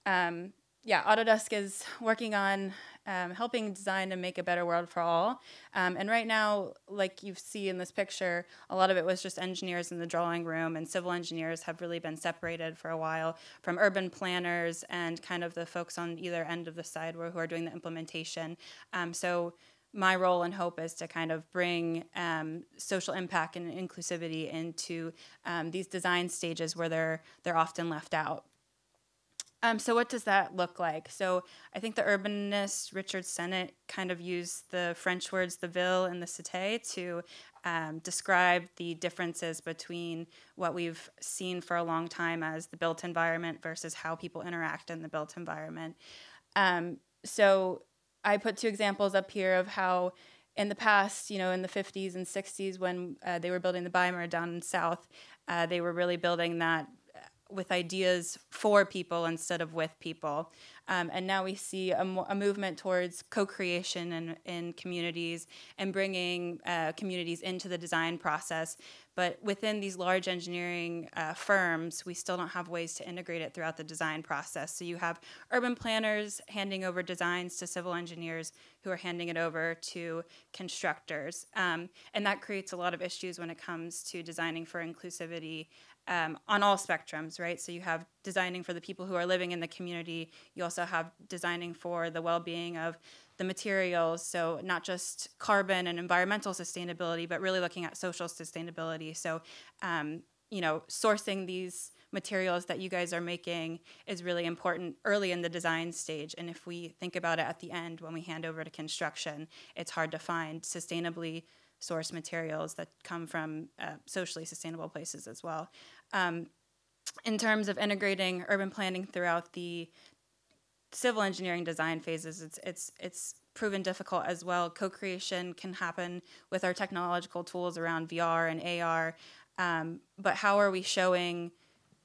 Autodesk is working on helping design and make a better world for all. And right now, like you see in this picture, a lot of it was just engineers in the drawing room, and civil engineers have really been separated for a while from urban planners and kind of the folks on either end of the side who are doing the implementation. So my role and hope is to kind of bring social impact and inclusivity into these design stages where they're often left out. So what does that look like? So I think the urbanist Richard Sennett kind of used the French words the ville and the cité to describe the differences between what we've seen for a long time as the built environment versus how people interact in the built environment. So I put two examples up here of how in the past, in the 50s and 60s, when they were building the Bijlmer down south, they were really building that with ideas for people instead of with people. And now we see a movement towards co-creation in communities and bringing communities into the design process. But within these large engineering firms, we still don't have ways to integrate it throughout the design process. So you have urban planners handing over designs to civil engineers who are handing it over to constructors. And that creates a lot of issues when it comes to designing for inclusivity on all spectrums, right? So you have designing for the people who are living in the community. You also have designing for the well-being of the materials. So not just carbon and environmental sustainability, but really looking at social sustainability. So, sourcing these materials that you guys are making is really important early in the design stage. And if we think about it at the end, when we hand over to construction, it's hard to find sustainably sourced materials that come from socially sustainable places as well. In terms of integrating urban planning throughout the civil engineering design phases, it's proven difficult as well. Co-creation can happen with our technological tools around VR and AR, but how are we showing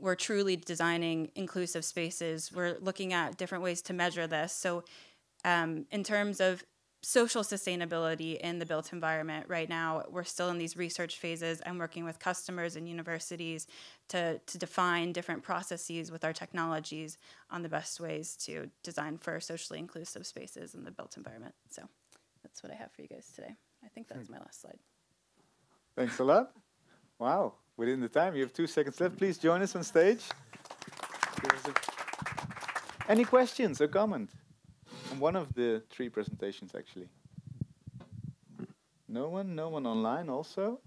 we're truly designing inclusive spaces? We're looking at different ways to measure this. So in terms of social sustainability in the built environment right now, we're still in these research phases. I'm working with customers and universities to define different processes with our technologies on the best ways to design for socially inclusive spaces in the built environment. So that's what I have for you guys today. I think that's my last slide. Thanks a lot. Wow, within the time, you have 2 seconds left. Please join us on stage. Any questions or comment on one of the 3 presentations, actually? No one? No one online also?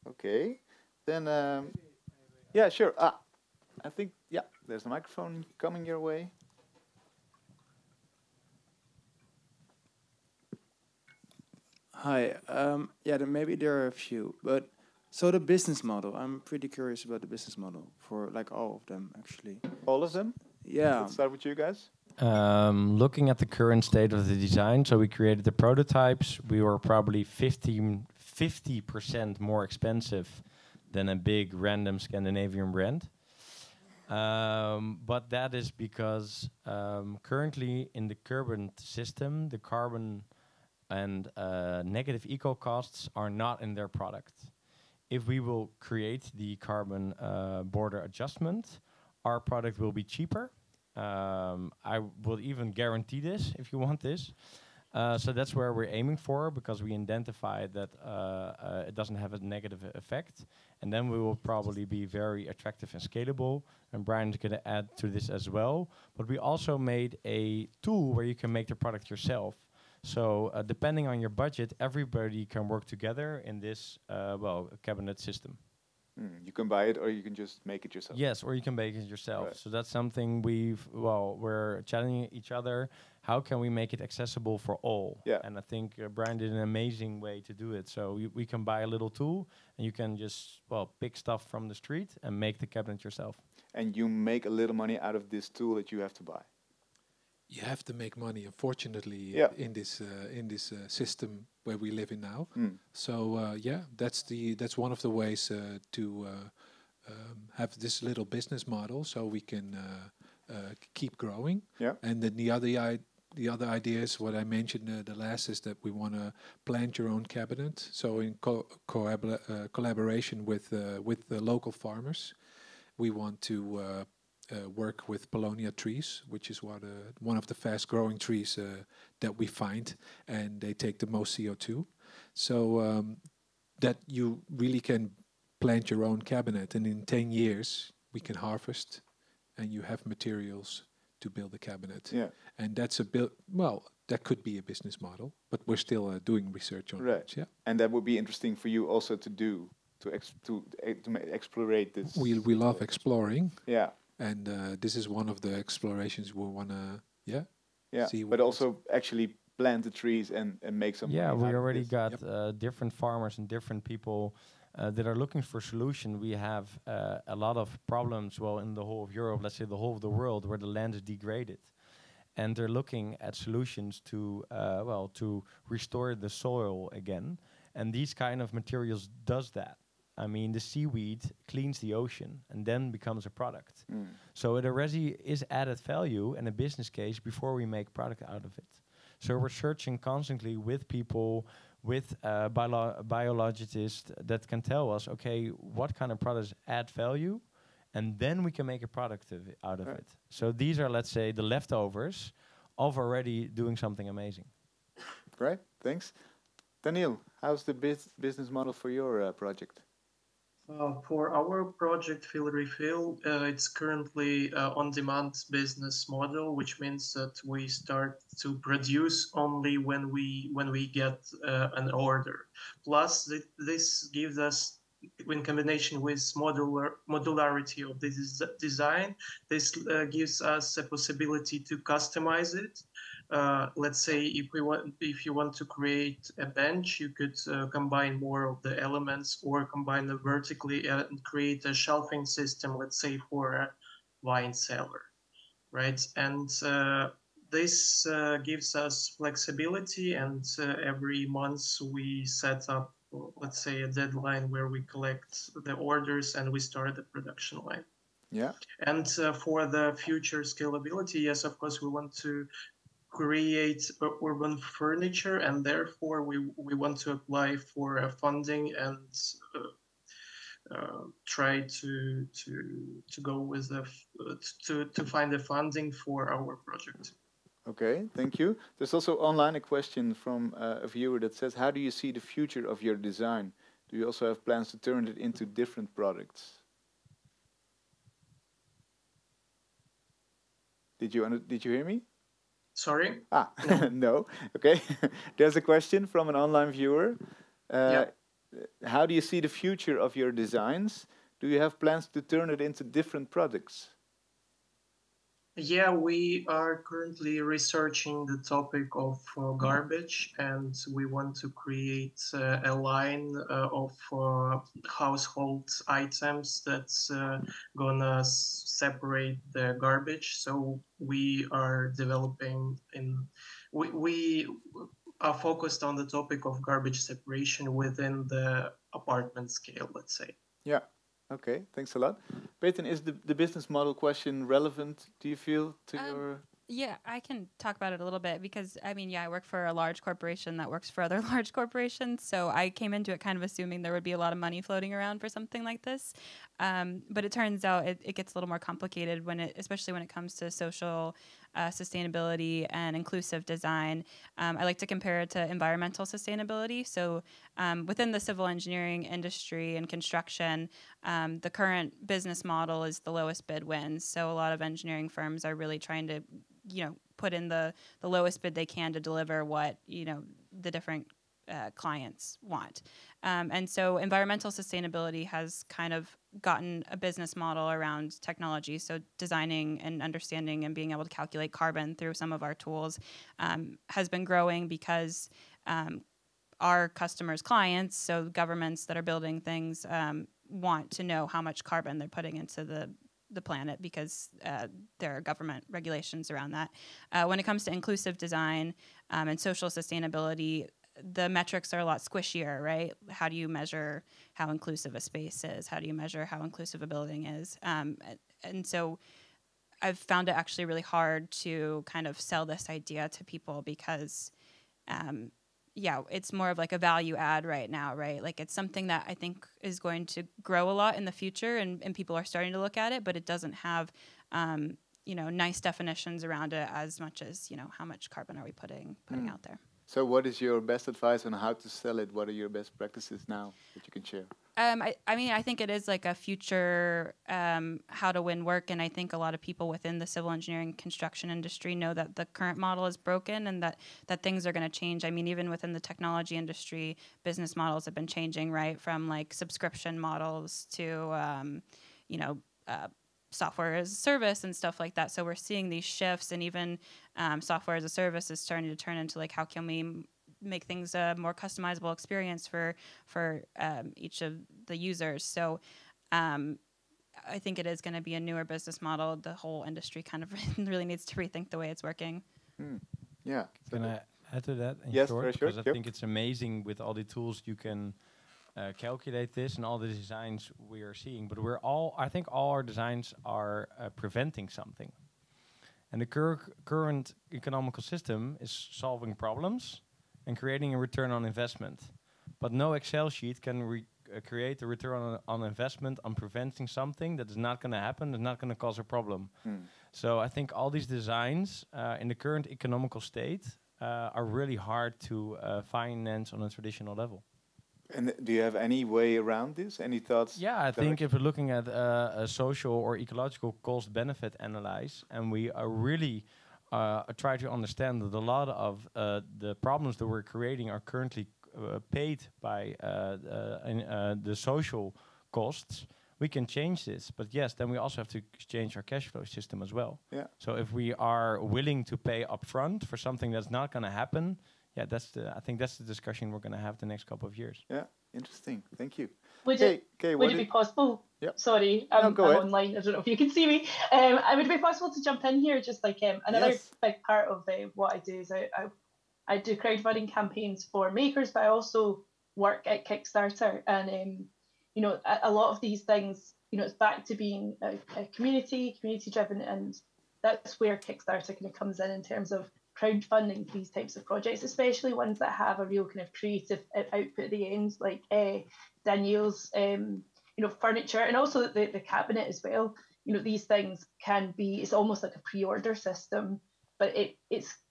Okay. Then, yeah, sure. I think, yeah, there's a microphone coming your way. Hi. Yeah, maybe there are a few, but so the business model. I'm pretty curious about the business model for like all of them, actually. All of them? Yeah. Let's start with you guys. Looking at the current state of the design, so we created the prototypes. We were probably 50% more expensive than a big random Scandinavian brand. But that is because currently in the current system, the carbon and negative eco costs are not in their product. If we will create the carbon border adjustment, our product will be cheaper. I will even guarantee this if you want this. So that's where we're aiming for, because we identified that it doesn't have a negative effect. And then we will probably be very attractive and scalable. And Brian's going to add to this as well. But we also made a tool where you can make the product yourself. So depending on your budget, everybody can work together in this, cabinet system. You can buy it, or you can just make it yourself. Yes, or you can make it yourself. Right. So that's something we're challenging each other. How can we make it accessible for all? Yeah. And I think Brian did an amazing way to do it. So we can buy a little tool, and you can just pick stuff from the street and make the cabinet yourself. And you make a little money out of this tool that you have to buy. You have to make money, unfortunately, in this system where we live in now. So that's one of the ways to have this little business model, so we can keep growing. Yeah. And then the other idea is what I mentioned. The last is that we want to plant your own cabinet. So in collaboration with the local farmers, we want to work with Polonia trees, which is one of the fast-growing trees that we find, and they take the most CO2. So that you really can plant your own cabinet, and in 10 years we can harvest, and you have materials to build a cabinet. Yeah. And that's that could be a business model, but we're still doing research on it. Yeah. And that would be interesting for you also to do, to explore this. We love exploring. Yeah. And this is one of the explorations we want to, see. But also actually plant the trees and make some. Yeah, we already got different farmers and different people that are looking for solution. We have a lot of problems, in the whole of Europe, let's say the whole of the world, where the land is degraded. And they're looking at solutions to restore the soil again. And these kind of materials does that. I mean, the seaweed cleans the ocean and then becomes a product. So it already is added value and a business case before we make product out of it. So we're searching constantly with people, with biologists that can tell us, okay, what kind of products add value, and then we can make a product out of it. So these are, let's say, the leftovers of already doing something amazing. Great, thanks. Daniel, how's the business model for your project? For our project Fill Refill, it's currently on-demand business model, which means that we start to produce only when we get an order. Plus, this gives us, in combination with modularity of this design, this gives us a possibility to customize it. Let's say if you want to create a bench, you could combine more of the elements or combine them vertically and create a shelving system, let's say for a wine cellar, right? And this gives us flexibility, and every month we set up, let's say, a deadline where we collect the orders and we start the production line. Yeah. And for the future scalability, yes, of course, we want to create urban furniture, and therefore we want to apply for funding and try to go with to find the funding for our project. Okay, thank you. There's also online a question from a viewer that says, how do you see the future of your design? Do you also have plans to turn it into different products? Did you hear me? Sorry? No. No. Okay. There's a question from an online viewer. Yeah. How do you see the future of your designs? Do you have plans to turn it into different products? Yeah, we are currently researching the topic of garbage, and we want to create a line of household items that's gonna separate the garbage. So we are developing we are focused on the topic of garbage separation within the apartment scale, let's say. Yeah. Okay, thanks a lot. Peyton, is the business model question relevant, do you feel, to your... Yeah, I can talk about it a little bit because, I mean, I work for a large corporation that works for other large corporations. So I came into it kind of assuming there would be a lot of money floating around for something like this. But it turns out it gets a little more complicated especially when it comes to social sustainability and inclusive design. I like to compare it to environmental sustainability. So within the civil engineering industry and construction, the current business model is the lowest bid wins. So a lot of engineering firms are really trying to put in the lowest bid they can to deliver what, the different clients want. And so environmental sustainability has kind of gotten a business model around technology. So designing and understanding and being able to calculate carbon through some of our tools has been growing because our customers' clients, so governments that are building things, want to know how much carbon they're putting into the planet because there are government regulations around that. When it comes to inclusive design and social sustainability, the metrics are a lot squishier, right? How do you measure how inclusive a space is? How do you measure how inclusive a building is? And so I've found it actually really hard to kind of sell this idea to people because it's more of like a value add right now, right? Like it's something that I think is going to grow a lot in the future and people are starting to look at it, but it doesn't have, nice definitions around it as much as, how much carbon are we putting out there. So what is your best advice on how to sell it? What are your best practices now that you can share? I think it is like a future how to win work, and I think a lot of people within the civil engineering construction industry know that the current model is broken and that things are going to change. I mean, even within the technology industry, business models have been changing, right? From like subscription models to, software as a service and stuff like that. So we're seeing these shifts, and even software as a service is starting to turn into like, how can we make things a more customizable experience for each of the users. So I think it is going to be a newer business model. The whole industry kind of really needs to rethink the way it's working. Yeah. Can I add to that in yes, short? very short. Because I think it's amazing with all the tools you can calculate this and all the designs we are seeing. But I think all our designs are preventing something. And the current economical system is solving problems and creating a return on investment. But no Excel sheet can create a return on investment on preventing something that is not going to happen, that's not going to cause a problem. So I think all these designs in the current economical state are really hard to finance on a traditional level. And do you have any way around this? Any thoughts? Yeah, I think if we're looking at a social or ecological cost-benefit analysis, and we are really try to understand that a lot of the problems that we're creating are currently paid by the social costs, we can change this. But yes, then we also have to change our cash flow system as well. Yeah. So if we are willing to pay upfront for something that's not going to happen, yeah, I think that's the discussion we're going to have the next couple of years. Yeah, interesting. Thank you. Would it be possible? Yep. Sorry, No, I'm ahead. online. I don't know if you can see me. Would it be possible to jump in here? Just like another big part of what I do is I do crowdfunding campaigns for makers, but I also work at Kickstarter. And a lot of these things, it's back to being a community driven, and that's where Kickstarter kind of comes in terms of crowdfunding these types of projects, especially ones that have a real kind of creative output at the end, like Danielle's furniture, and also the cabinet as well. These things can be, it's almost like a pre-order system, but it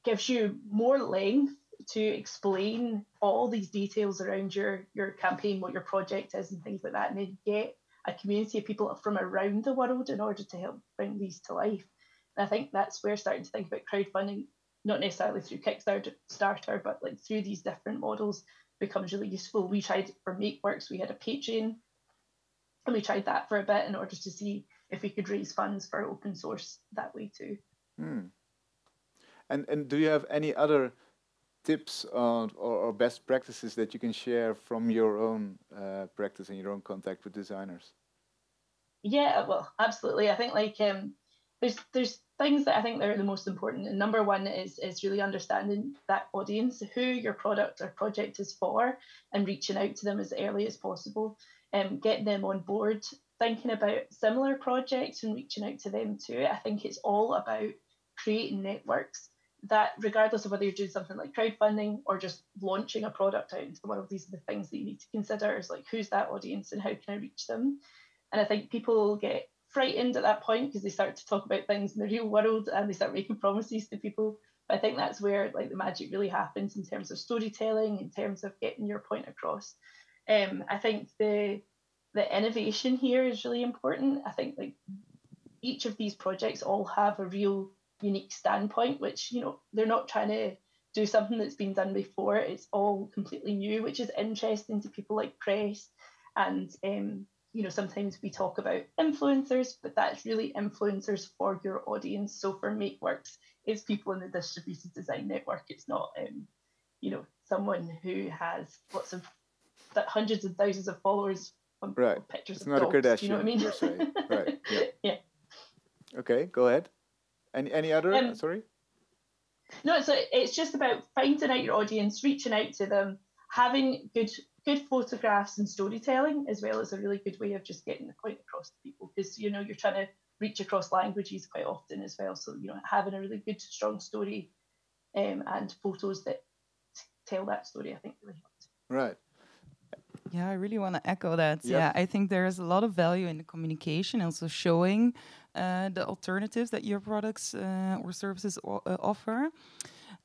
gives you more length to explain all these details around your campaign, what your project is and things like that, and then get a community of people from around the world in order to help bring these to life. And I think that's where starting to think about crowdfunding, not necessarily through Kickstarter, but like through these different models, becomes really useful. We tried for MakeWorks, we had a Patreon, and we tried that for a bit in order to see if we could raise funds for open source that way too. And do you have any other tips or best practices that you can share from your own practice and your own contact with designers? Yeah, well, absolutely. I think like there's things that I think that are the most important. And number one is really understanding that audience, who your product or project is for, and reaching out to them as early as possible, and getting them on board, thinking about similar projects and reaching out to them too. I think it's all about creating networks that, regardless of whether you're doing something like crowdfunding or just launching a product out into the world, these are the things that you need to consider, is like, who's that audience and how can I reach them? And I think people get frightened at that point because they start to talk about things in the real world and they start making promises to people. But I think that's where like the magic really happens in terms of storytelling, in terms of getting your point across. I think the innovation here is really important. I think like each of these projects all have a real unique standpoint, which, they're not trying to do something that's been done before. It's all completely new, which is interesting to people like press. And sometimes we talk about influencers, but that's really influencers for your audience. So for MakeWorks, it's people in the distributed design network. It's not someone who has lots of hundreds of thousands of followers on pictures it's of not dogs. a Kardashian, You know what I mean? per se. Right. Yeah. Okay, go ahead. Any other? Sorry. No, so it's just about finding out your audience, reaching out to them, having good photographs and storytelling, as well as a really good way of just getting the point across to people, because you're trying to reach across languages quite often as well. So having a really good, strong story and photos that tell that story, I think really helps. Right. Yeah, I really want to echo that. Yep. Yeah, I think there is a lot of value in the communication, also showing the alternatives that your products or services offer.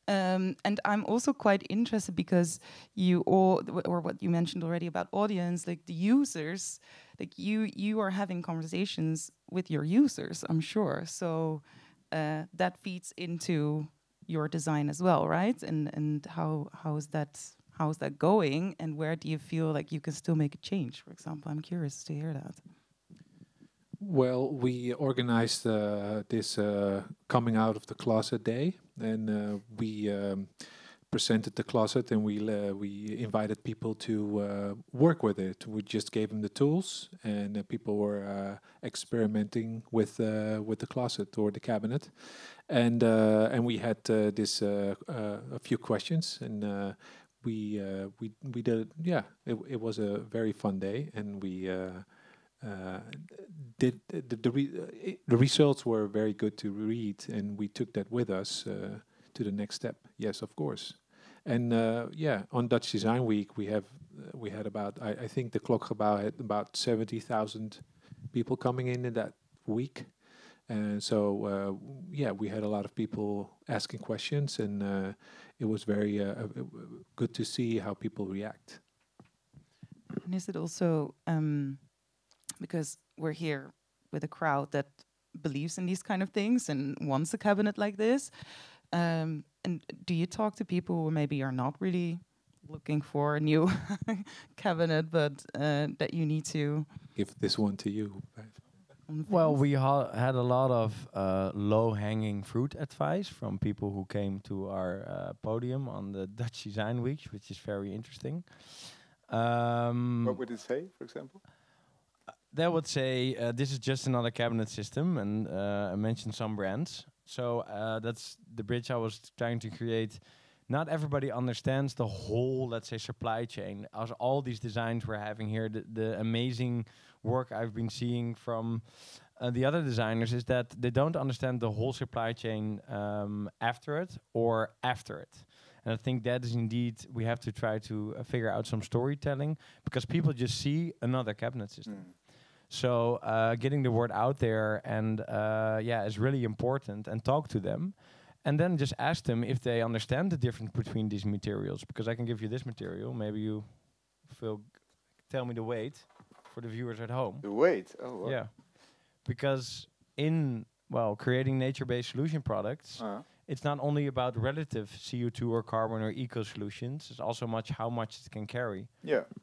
And I'm also quite interested because or what you mentioned already about audience, like the users, like you are having conversations with your users, I'm sure. So that feeds into your design as well, right? And how is that going, and where do you feel like you can still make a change, for example? I'm curious to hear that. Well, we organized this coming out of the closet day, and we presented the closet, and we invited people to work with it. We just gave them the tools, and people were experimenting with the closet or the cabinet, and we had a few questions, and we did. Yeah, it was a very fun day, and we. The results were very good to read, and we took that with us to the next step. Yes, of course. And on Dutch Design Week we had about I think the Klokgebouw had about 70,000 people coming in that week, and so we had a lot of people asking questions, and it was very good to see how people react. And is it also because we're here with a crowd that believes in these kind of things and wants a cabinet like this? And do you talk to people who maybe are not really looking for a new cabinet, but that you need to Give this one to you. Well, we had a lot of low-hanging fruit advice from people who came to our podium on the Dutch Design Week, which is very interesting. What would it say, for example? They would say this is just another cabinet system, and I mentioned some brands. So that's the bridge I was trying to create. Not everybody understands the whole, let's say, supply chain. As all these designs we're having here, the amazing work I've been seeing from the other designers is that they don't understand the whole supply chain after it or after it. And I think that is indeed, we have to try to figure out some storytelling, because people just see another cabinet system. So getting the word out there and is really important, and talk to them. And then just ask them if they understand the difference between these materials. Because I can give you this material, maybe you tell me the weight for the viewers at home. The weight? Oh, wow. Yeah. Because in, creating nature-based solution products, it's not only about relative CO2 or carbon or eco solutions, it's also how much it can carry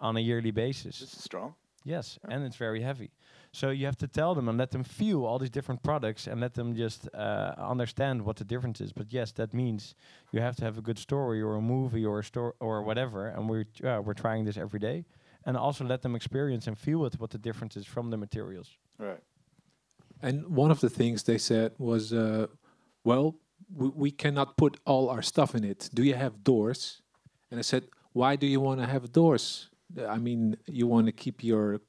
on a yearly basis. This is strong. Yes, and it's very heavy. So you have to tell them and let them feel all these different products and let them just understand what the difference is. But yes, that means you have to have a good story or a movie or a story or whatever. And we're trying this every day. And also let them experience and feel what the difference is from the materials. Right. And one of the things they said was, we cannot put all our stuff in it. Do you have doors? And I said, why do you want to have doors? I mean, you want to keep your,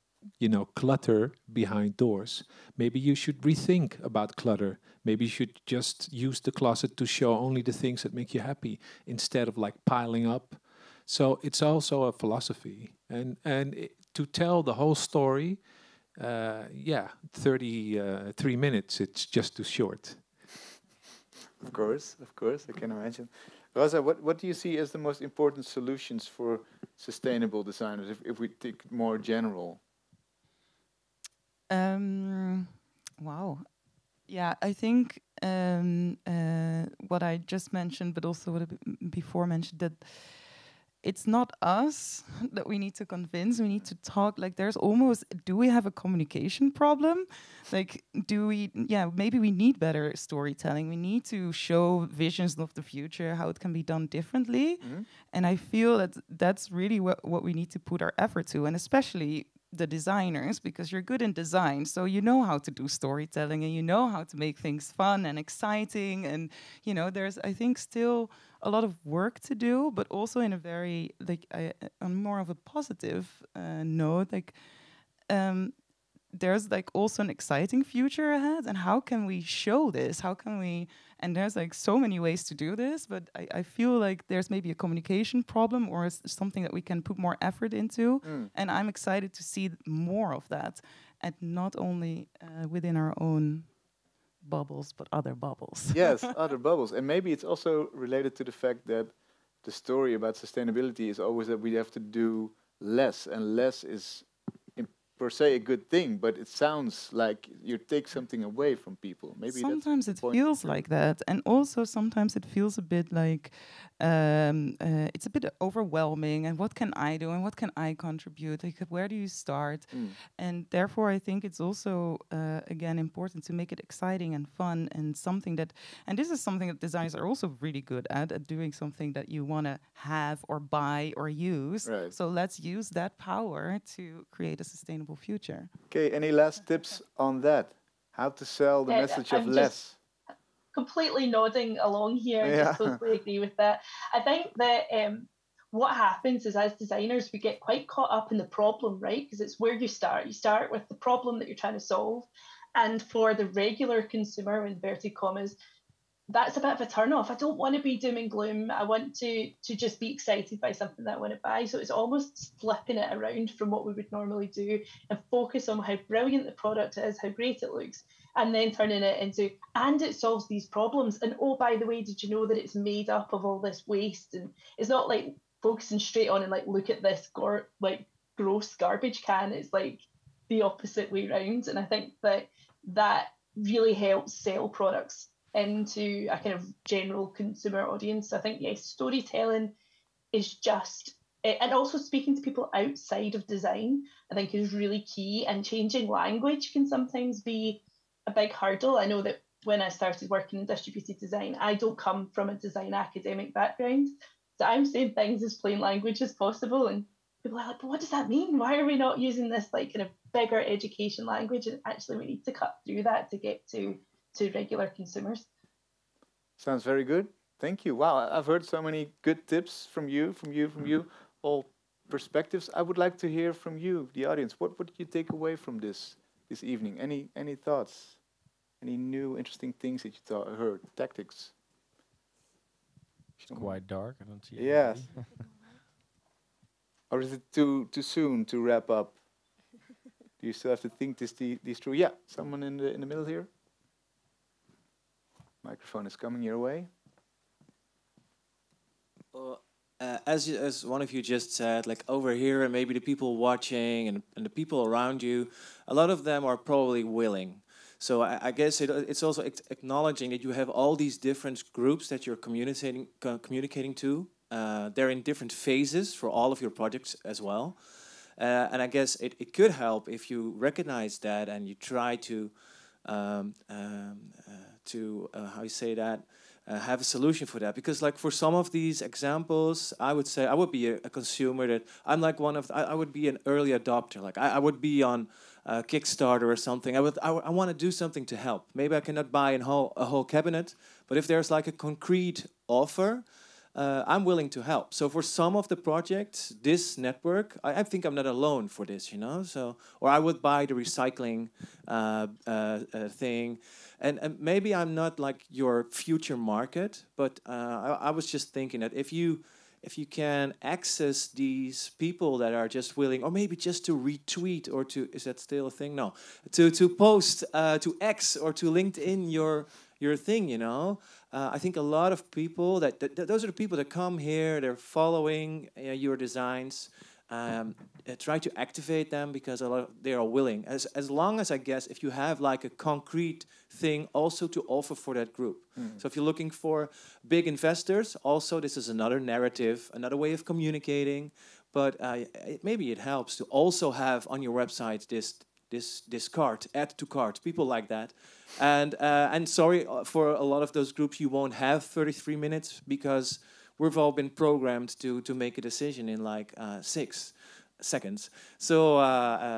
clutter behind doors. Maybe you should rethink about clutter. Maybe you should just use the closet to show only the things that make you happy instead of like piling up. So it's also a philosophy. And to tell the whole story, 33 minutes, it's just too short. Of course, I can imagine. Rosa, what do you see as the most important solutions for sustainable designers, if we think more general? Wow. Yeah, I think what I just mentioned, but also what I before mentioned, that it's not us that we need to convince. We need to talk. Like, do we have a communication problem? Like, maybe we need better storytelling. We need to show visions of the future, how it can be done differently. Mm-hmm. And I feel that that's really what we need to put our effort to, and especially the designers, because you're good in design, so you know how to do storytelling and you know how to make things fun and exciting. And there's, I think, still a lot of work to do, but also in a very on more of a positive note. There's also an exciting future ahead, and how can we show this? How can we? And there's so many ways to do this, but I feel like there's maybe a communication problem, or something that we can put more effort into. And I'm excited to see more of that, and not only within our own bubbles, but other bubbles. Yes, other bubbles. And maybe it's also related to the fact that the story about sustainability is always that we have to do less, and less is per se a good thing, but it sounds like you take something away from people. Maybe sometimes it feels like that, and also sometimes it feels a bit like it's a bit overwhelming. And what can I do? And what can I contribute? Like, where do you start? And therefore, I think it's also again important to make it exciting and fun, and something that. And this is something that designers are also really good at doing something that you want to have or buy or use. Right. So let's use that power to create a sustainable future. Okay, any last tips on that? How to sell the message of less? Completely nodding along here. I just totally agree with that. I think that what happens is, as designers, we get quite caught up in the problem, right? Because it's where you start. You start with the problem that you're trying to solve. And for the regular consumer, inverted commas, that's a bit of a turn off. I don't want to be doom and gloom. I want to just be excited by something that I want to buy. So it's almost flipping it around from what we would normally do, and focus on how brilliant the product is, how great it looks, and then turning it into, and it solves these problems. And oh, by the way, did you know that it's made up of all this waste? And it's not like focusing straight on and look at this gross garbage can. It's like the opposite way round. And I think that really helps sell products into a kind of general consumer audience. I think, yes, storytelling is just, and also speaking to people outside of design, I think is really key. And changing language can sometimes be a big hurdle. I know that when I started working in distributed design, I don't come from a design academic background. So I'm saying things as plain language as possible. And people are like, but what does that mean? Why are we not using this like kind of bigger education language? And actually we need to cut through that to get to regular consumers. Sounds very good. Thank you. Wow, I've heard so many good tips from you, all perspectives. I would like to hear from you, the audience. What did you take away from this evening? Any thoughts? Any new interesting things that you heard? Tactics? It's quite dark. I don't see. Yes. Or is it too soon to wrap up? Do you still have to think these through? Yeah, someone in the middle here. Microphone is coming your way. Well, as one of you just said, like over here, and maybe the people watching and the people around you, a lot of them are probably willing. So I guess it's also acknowledging that you have all these different groups that you're communicating to. They're in different phases for all of your projects as well. And I guess it could help if you recognize that and you try to how you say that, have a solution for that. Because like for some of these examples, I would say I would be a consumer that I'm like I would be an early adopter. Like I would be on Kickstarter or something. I want to do something to help. Maybe I cannot buy a whole cabinet, but if there's like a concrete offer, I'm willing to help. So for some of the projects, this network, I think I'm not alone for this, you know. So, or I would buy the recycling thing, and maybe I'm not like your future market, but I was just thinking that if you can access these people that are just willing, or maybe just to retweet or to, is that still a thing? No, to post to X or to LinkedIn your thing, you know. I think a lot of people those are the people that come here, they're following your designs. Try to activate them because they are willing. As long as I guess if you have like a concrete thing also to offer for that group. So if you're looking for big investors, also this is another narrative, another way of communicating. But maybe it helps to also have on your website this cart, add to cart, people like that. And sorry for a lot of those groups, you won't have 33 minutes because we've all been programmed to make a decision in like 6 seconds. So,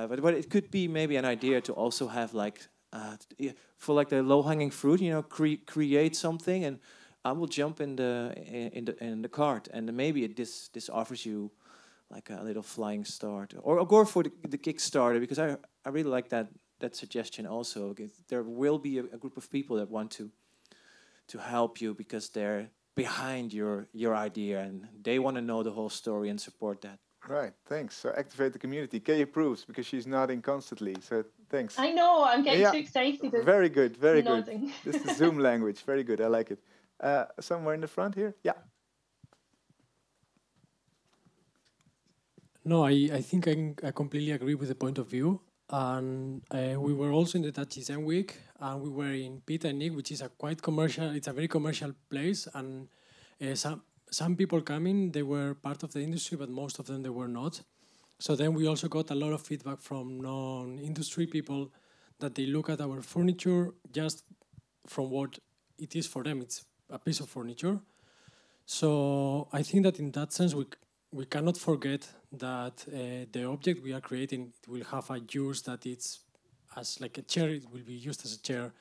but it could be maybe an idea to also have like for like the low-hanging fruit, you know, create something, and I will jump in the cart, and maybe this offers you like a little flying start, or go for the Kickstarter, because I really like that suggestion also. There will be a group of people that want to help you because they're behind your idea and they want to know the whole story and support that. Right, thanks. So activate the community. Kay approves because she's nodding constantly. So thanks. I know, I'm getting too excited. Very good, very nodding. good. This is Zoom language. Very good, I like it. Somewhere in the front here? Yeah. No, I think I completely agree with the point of view. And we were also in the Dutch Design Week, and we were in Piet and Nick, which is a quite commercial, it's a very commercial place. And some people coming, they were part of the industry, but most of them, they were not. So then we also got a lot of feedback from non-industry people that they look at our furniture just from what it is for them. It's a piece of furniture. So I think that in that sense, we cannot forget that the object we are creating, it will have a use that it's as like a chair, it will be used as a chair.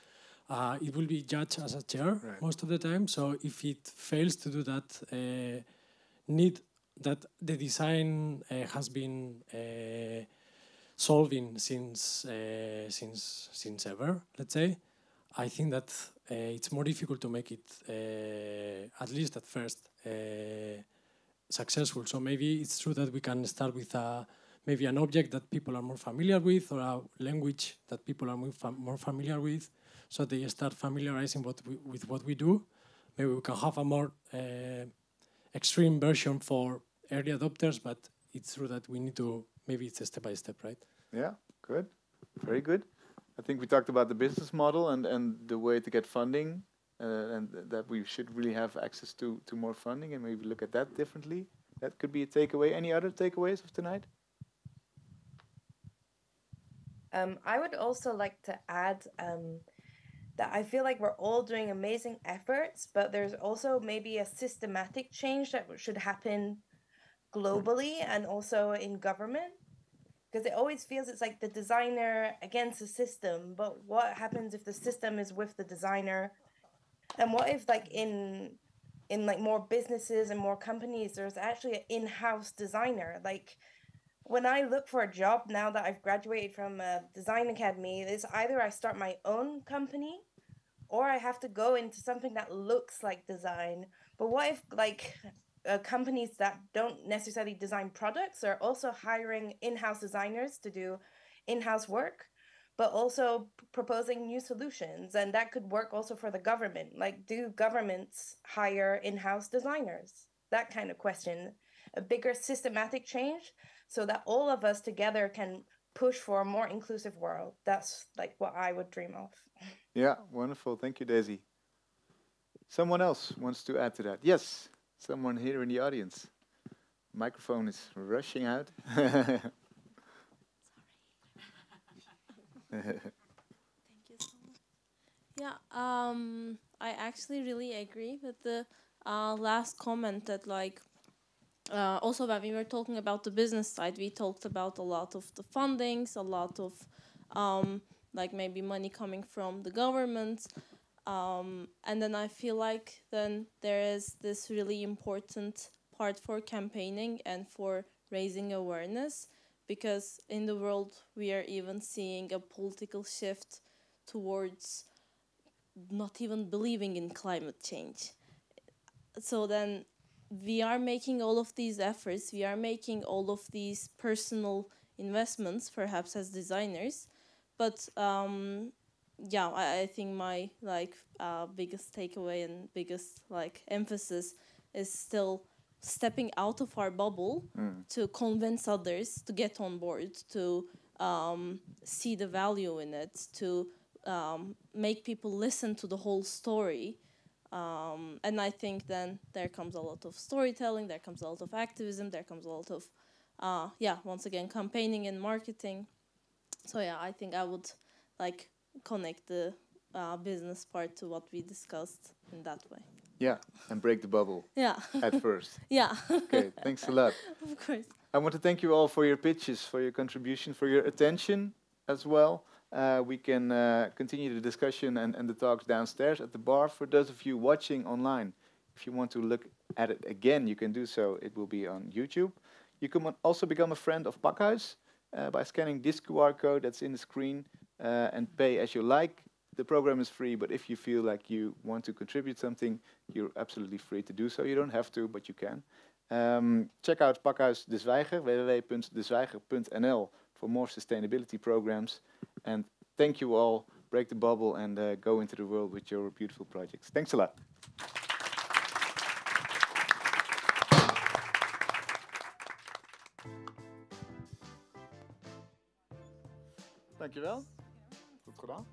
It will be judged as a chair most of the time. So if it fails to do that need that the design has been solving since ever, let's say, I think that it's more difficult to make it, at least at first, successful. So maybe it's true that we can start with maybe an object that people are more familiar with, or a language that people are more familiar with, so they start familiarizing with what we do. Maybe we can have a more extreme version for early adopters, but it's true that we need to maybe it's a step by step, right? Yeah, good. Very good. I think we talked about the business model and the way to get funding, and that we should really have access to more funding and maybe look at that differently. That could be a takeaway. Any other takeaways of tonight? I would also like to add that I feel like we're all doing amazing efforts, but there's also maybe a systematic change that should happen globally and also in government. Because it always feels it's like the designer against the system, but what happens if the system is with the designer? And what if like in like more businesses and more companies, there's actually an in-house designer? Like when I look for a job now that I've graduated from a design academy, it's either I start my own company or I have to go into something that looks like design. But what if like companies that don't necessarily design products are also hiring in-house designers to do in-house work, but also proposing new solutions? And that could work also for the government. Like, do governments hire in-house designers? That kind of question. A bigger systematic change so that all of us together can push for a more inclusive world. That's like what I would dream of. Yeah, wonderful. Thank you, Daisy. Someone else wants to add to that. Yes, someone here in the audience. Microphone is rushing out. Thank you so much. Yeah, I actually really agree with the last comment that like also when we were talking about the business side, we talked about a lot of the fundings, a lot of like maybe money coming from the government. And then I feel like then there is this really important part for campaigning and for raising awareness, because in the world we are even seeing a political shift towards not even believing in climate change. So then we are making all of these efforts, we are making all of these personal investments, perhaps as designers, but yeah, I think my like biggest takeaway and biggest like emphasis is still stepping out of our bubble to convince others to get on board, to see the value in it, to make people listen to the whole story. And I think then there comes a lot of storytelling, there comes a lot of activism, there comes a lot of, once again, campaigning and marketing. So yeah, I think I would like connect the business part to what we discussed in that way. Yeah, and break the bubble. Yeah. At first. Yeah. Okay, thanks a lot. Of course. I want to thank you all for your pitches, for your contribution, for your attention as well. We can continue the discussion and the talks downstairs at the bar. For those of you watching online, if you want to look at it again, you can do so. It will be on YouTube. You can also become a friend of Pakhuis by scanning this QR code that's in the screen and pay as you like. The program is free, but if you feel like you want to contribute something, you're absolutely free to do so. You don't have to, but you can. Check out Pakhuis De Zwijger, www.dezwijger.nl for more sustainability programs. And thank you all. Break the bubble and go into the world with your beautiful projects. Thanks a lot. Dankjewel. Goed gedaan.